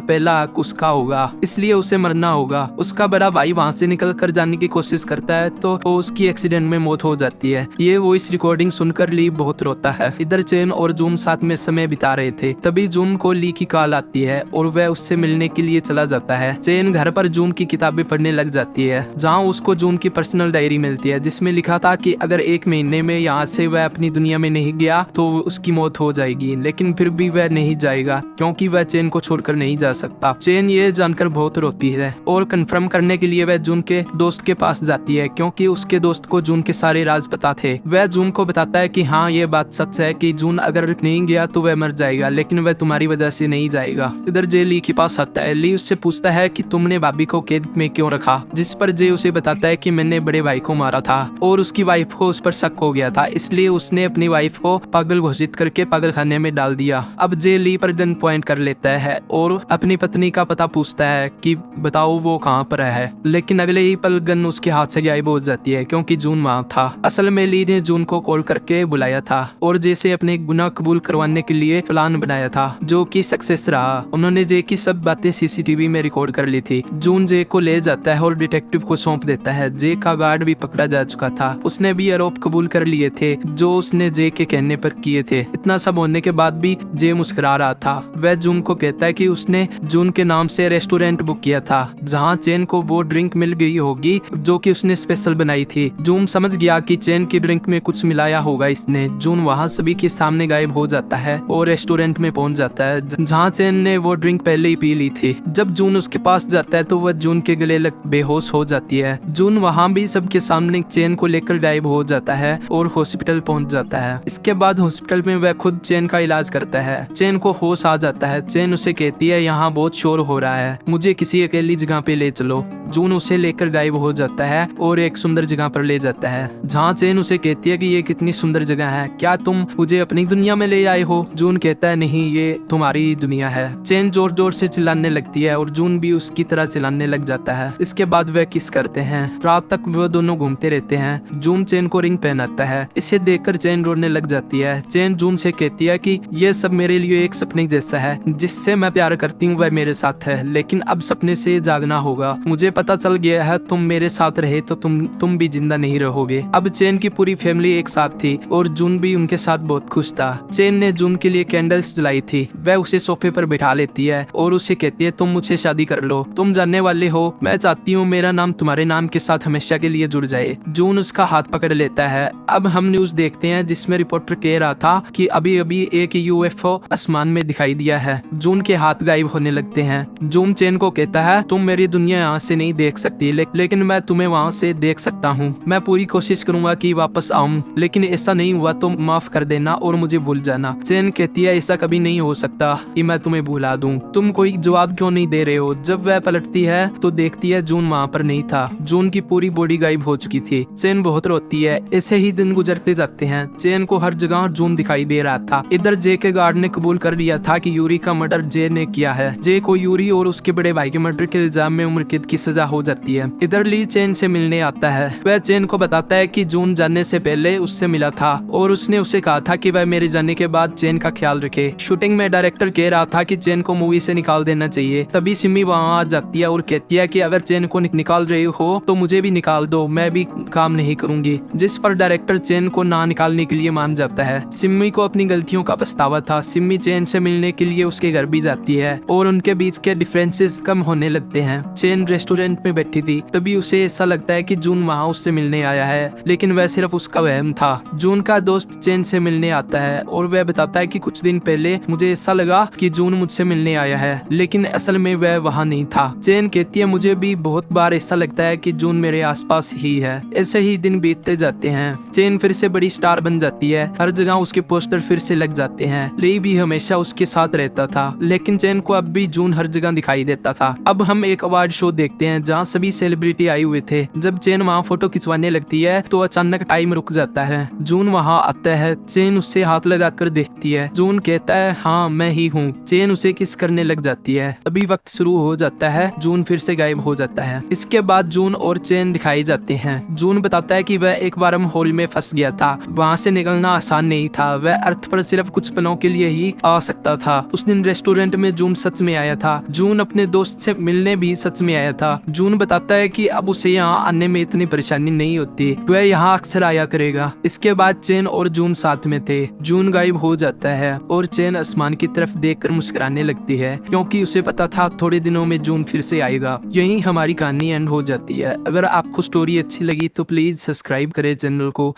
पहला हक उसका होगा, इसलिए उसे मरना होगा। उसका बड़ा भाई वहाँ से निकल कर जाने की कोशिश करता है तो उसकी एक्सीडेंट में मौत हो जाती है। ये वॉइस रिकॉर्डिंग सुनकर ली बहुत रोता है। इधर चेन और जून साथ में समय बिता रहे थे। तभी जून को ली की कॉल आती है और वह उससे मिलने के लिए चला जाता है। चेन घर पर जून की किताबें पढ़ने लग जाती है जहाँ उसको जून की पर्सनल डायरी मिलती है जिसमें लिखा था कि अगर 1 महीने में यहाँ से वह अपनी दुनिया में नहीं गया तो उसकी मौत हो जाएगी, लेकिन फिर भी वह नहीं जाएगा क्योंकि वह चेन को छोड़कर नहीं जा सकता। चेन ये जानकर बहुत रोती है और कंफर्म करने के लिए वह जून के दोस्त के पास जाती है क्योंकि उसके दोस्त को जून के सारे राज पता थे। वह जून को बताता है कि हाँ ये बात सच है कि जून अगर नहीं गया तो वह मर जाएगा, लेकिन वह तुम्हारी वजह से नहीं जाएगा। इधर जे ली के पास आता है। ली उससे पूछता है कि तुमने भाभी को कैद में क्यों रखा, जिस पर जे उसे बताता है कि मैंने बड़े भाई को मारा था और उसकी वाइफ को उस पर शक हो गया था, इसलिए उसने अपनी वाइफ को पागल घोषित करके पागल खाने में डाल दिया। अब जे ली पर गन पॉइंट कर लेता है और अपनी पत्नी का पता पूछता है कि बताओ वो कहाँ पर है, लेकिन अगले ही पल गन उसके हाथ से गायब हो जाती है क्योंकि जून वहाँ था। असल में ली ने जून को कॉल करके बुलाया था और जैसे अपने गुनाह कबूल करवाने के लिए प्लान बनाया था जो कि सक्सेस रहा। उन्होंने जे की सब बातें सीसीटीवी में रिकॉर्ड कर ली थी। जून जे को ले जाता है और डिटेक्टिव को सौंप देता है। जे का गार्ड भी पकड़ा जा चुका था, उसने भी आरोप कबूल कर लिए थे जो उसने जे के कहने पर किए थे। इतना सब होने के बाद भी जे मुस्कुरा रहा था। वह जून को कहता है कि उसने जून के नाम से रेस्टोरेंट बुक किया था जहाँ चेन को वो ड्रिंक मिल गई होगी जो कि उसने स्पेशल बनाई थी। जून समझ गया कि चेन की ड्रिंक में कुछ मिलाया होगा इसने। जून वहाँ सभी के सामने गायब हो जाता है और रेस्टोरेंट में पहुंच जाता है जहाँ चेन ने वो ड्रिंक पहले ही पी ली थी। जब जून उसके पास जाता है तो वह जून के गले लग बेहोश हो जाती है। जून वहाँ भी सबके सामने चेन को लेकर गायब हो जाता है और हॉस्पिटल पहुंच जाता है। इसके बाद हॉस्पिटल में वह खुद चेन का इलाज करता है। चेन को होश आ जाता है। चेन उसे कहती है यहाँ बहुत शोर हो रहा है, मुझे किसी अकेली जगह पे ले चलो। जून उसे लेकर गायब हो जाता है और एक सुंदर जगह पर ले जाता है जहाँ चेन उसे कहती है कि ये कितनी सुंदर जगह है, क्या तुम मुझे अपनी दुनिया में ले आए हो। जून कहता है नहीं, ये तुम्हारी दुनिया है। चेन जोर जोर से चिल्लाने लगती है और जून भी उसकी तरह चिल्लाने लग जाता है। इसके बाद वह किस करते हैं। रात तक वह दोनों घूमते रहते हैं। जून चेन को रिंग पहनाता है। इसे देखकर चेन रोने लग जाती है। चेन जून से कहती है कि ये सब मेरे लिए एक सपने जैसा है, जिससे मैं प्यार करती हूँ वह मेरे साथ है, लेकिन अब सपने से जागना होगा। मुझे पता चल गया है तुम मेरे साथ रहे तो तुम भी जिंदा नहीं रहोगे। अब चेन की पूरी फैमिली एक साथ थी और जून भी उनके साथ बहुत खुश था। चेन ने जून के लिए कैंडल्स जलाई थी। वह उसे सोफे पर बिठा लेती है और उसे कहती है तुम मुझसे शादी कर लो, तुम जानने वाले हो मैं चाहती हूँ मेरा नाम तुम्हारे नाम के साथ हमेशा के लिए जुड़ जाए। जून उसका हाथ पकड़ लेता है। अब हम न्यूज देखते हैं जिसमें रिपोर्टर कह रहा था कि अभी अभी एक यूएफओ आसमान में दिखाई दिया है। जून के हाथ गायब होने लगते हैं। जून चेन को कहता है तुम मेरी दुनिया यहाँ से नहीं देख सकती, लेकिन मैं तुम्हें वहाँ से देख सकता हूँ। मैं पूरी कोशिश करूंगा कि वापस आऊं, लेकिन ऐसा नहीं हुआ तो माफ कर देना और मुझे भूल जाना। चेन कहती है ऐसा कभी नहीं हो सकता कि मैं तुम्हें भुला दूं। तुम कोई जवाब क्यों नहीं दे रहे हो। जब वह पलटती है तो देखती है जून वहाँ पर पर नहीं था। जून की पूरी बॉडी गायब हो चुकी थी। चेन बहुत रोती है। ऐसे ही दिन गुजरते जाते हैं। चेन को हर जगह जून दिखाई दे रहा था। इधर जे के गार्ड ने कबूल कर लिया था कि यूरी का मर्डर जे ने किया है। जे को यूरी और उसके बड़े भाई के मर्डर के इल्जाम में उम्र कैद की सजा हो जाती है। इधर ली चेन से मिलने आता है। वह चेन को बताता है कि जून जाने से पहले उससे मिला था और उसने उसे कहा था कि वह मेरे जाने के बाद चेन का ख्याल रखे। शूटिंग में डायरेक्टर कह रहा था कि चेन को मूवी से निकाल देना चाहिए। तभी सिमी वहाँ आ जाती है और कहती है कि अगर चेन को निकाल रहे हो तो मुझे भी निकाल दो, मैं भी काम नहीं करूंगी। जिस पर डायरेक्टर चेन को ना निकालने के लिए मान जाता है। सिमी को अपनी गलतियों का पछतावा था। सिमी चेन से मिलने के लिए उसके घर भी जाती है और उनके बीच के डिफरेंसेस कम होने लगते हैं। चेन रेस्टोरेंट में बैठी थी। तभी उसे ऐसा लगता है कि जून वहाँ उससे मिलने आया है, लेकिन वह सिर्फ उसका वहम था। जून का दोस्त चेन से मिलने आता है और वह बताता है कि कुछ दिन पहले मुझे ऐसा लगा कि जून मुझसे मिलने आया है, लेकिन असल में वह वहाँ नहीं था। चेन कहती है मुझे भी बहुत बार ऐसा लगता है कि जून मेरे आसपास ही है। ऐसे ही दिन बीतते जाते हैं। चेन फिर से बड़ी स्टार बन जाती है। हर जगह उसके पोस्टर फिर से लग जाते हैं। ली भी हमेशा उसके साथ रहता था, लेकिन चेन को अब भी जून हर जगह दिखाई देता था। अब हम एक अवार्ड शो देखते हैं जहाँ सभी सेलिब्रिटी आए हुए थे। जब चेन वहाँ फोटो खिंचवाने लगती है तो अचानक टाइम रुक जाता है। जून वहाँ आता है। चेन उससे हाथ लगाकर देखती है। जून कहता है हाँ मैं ही हूँ। चेन उसे किस करने लग जाती है। अभी वक्त शुरू हो जाता है। जून फिर से गायब हो जाता है। इसके बाद जून और चेन दिखाई जाते हैं। जून बताता है कि वह एक बार होल में फंस गया था। वहाँ से निकलना आसान नहीं था। वह अर्थ पर सिर्फ कुछ पलों के लिए ही आ सकता था। उस दिन रेस्टोरेंट में जून सच में आया था। जून अपने दोस्त से मिलने भी सच में आया था। जून बताता है कि अब उसे यहाँ आने में इतनी परेशानी नहीं होती। वह यहाँ अक्सर आया करेगा। इसके बाद चेन और जून साथ में थे। जून गायब हो जाता है और चेन आसमान की तरफ देखकर मुस्कुराने लगती है, क्योंकि उसे पता था थोड़े दिनों में जून फिर से आएगा। यही हमारी कहानी एंड हो जाती है। अगर आपको स्टोरी अच्छी लगी तो प्लीज सब्सक्राइब करें चैनल को।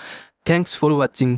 Thanks for watching.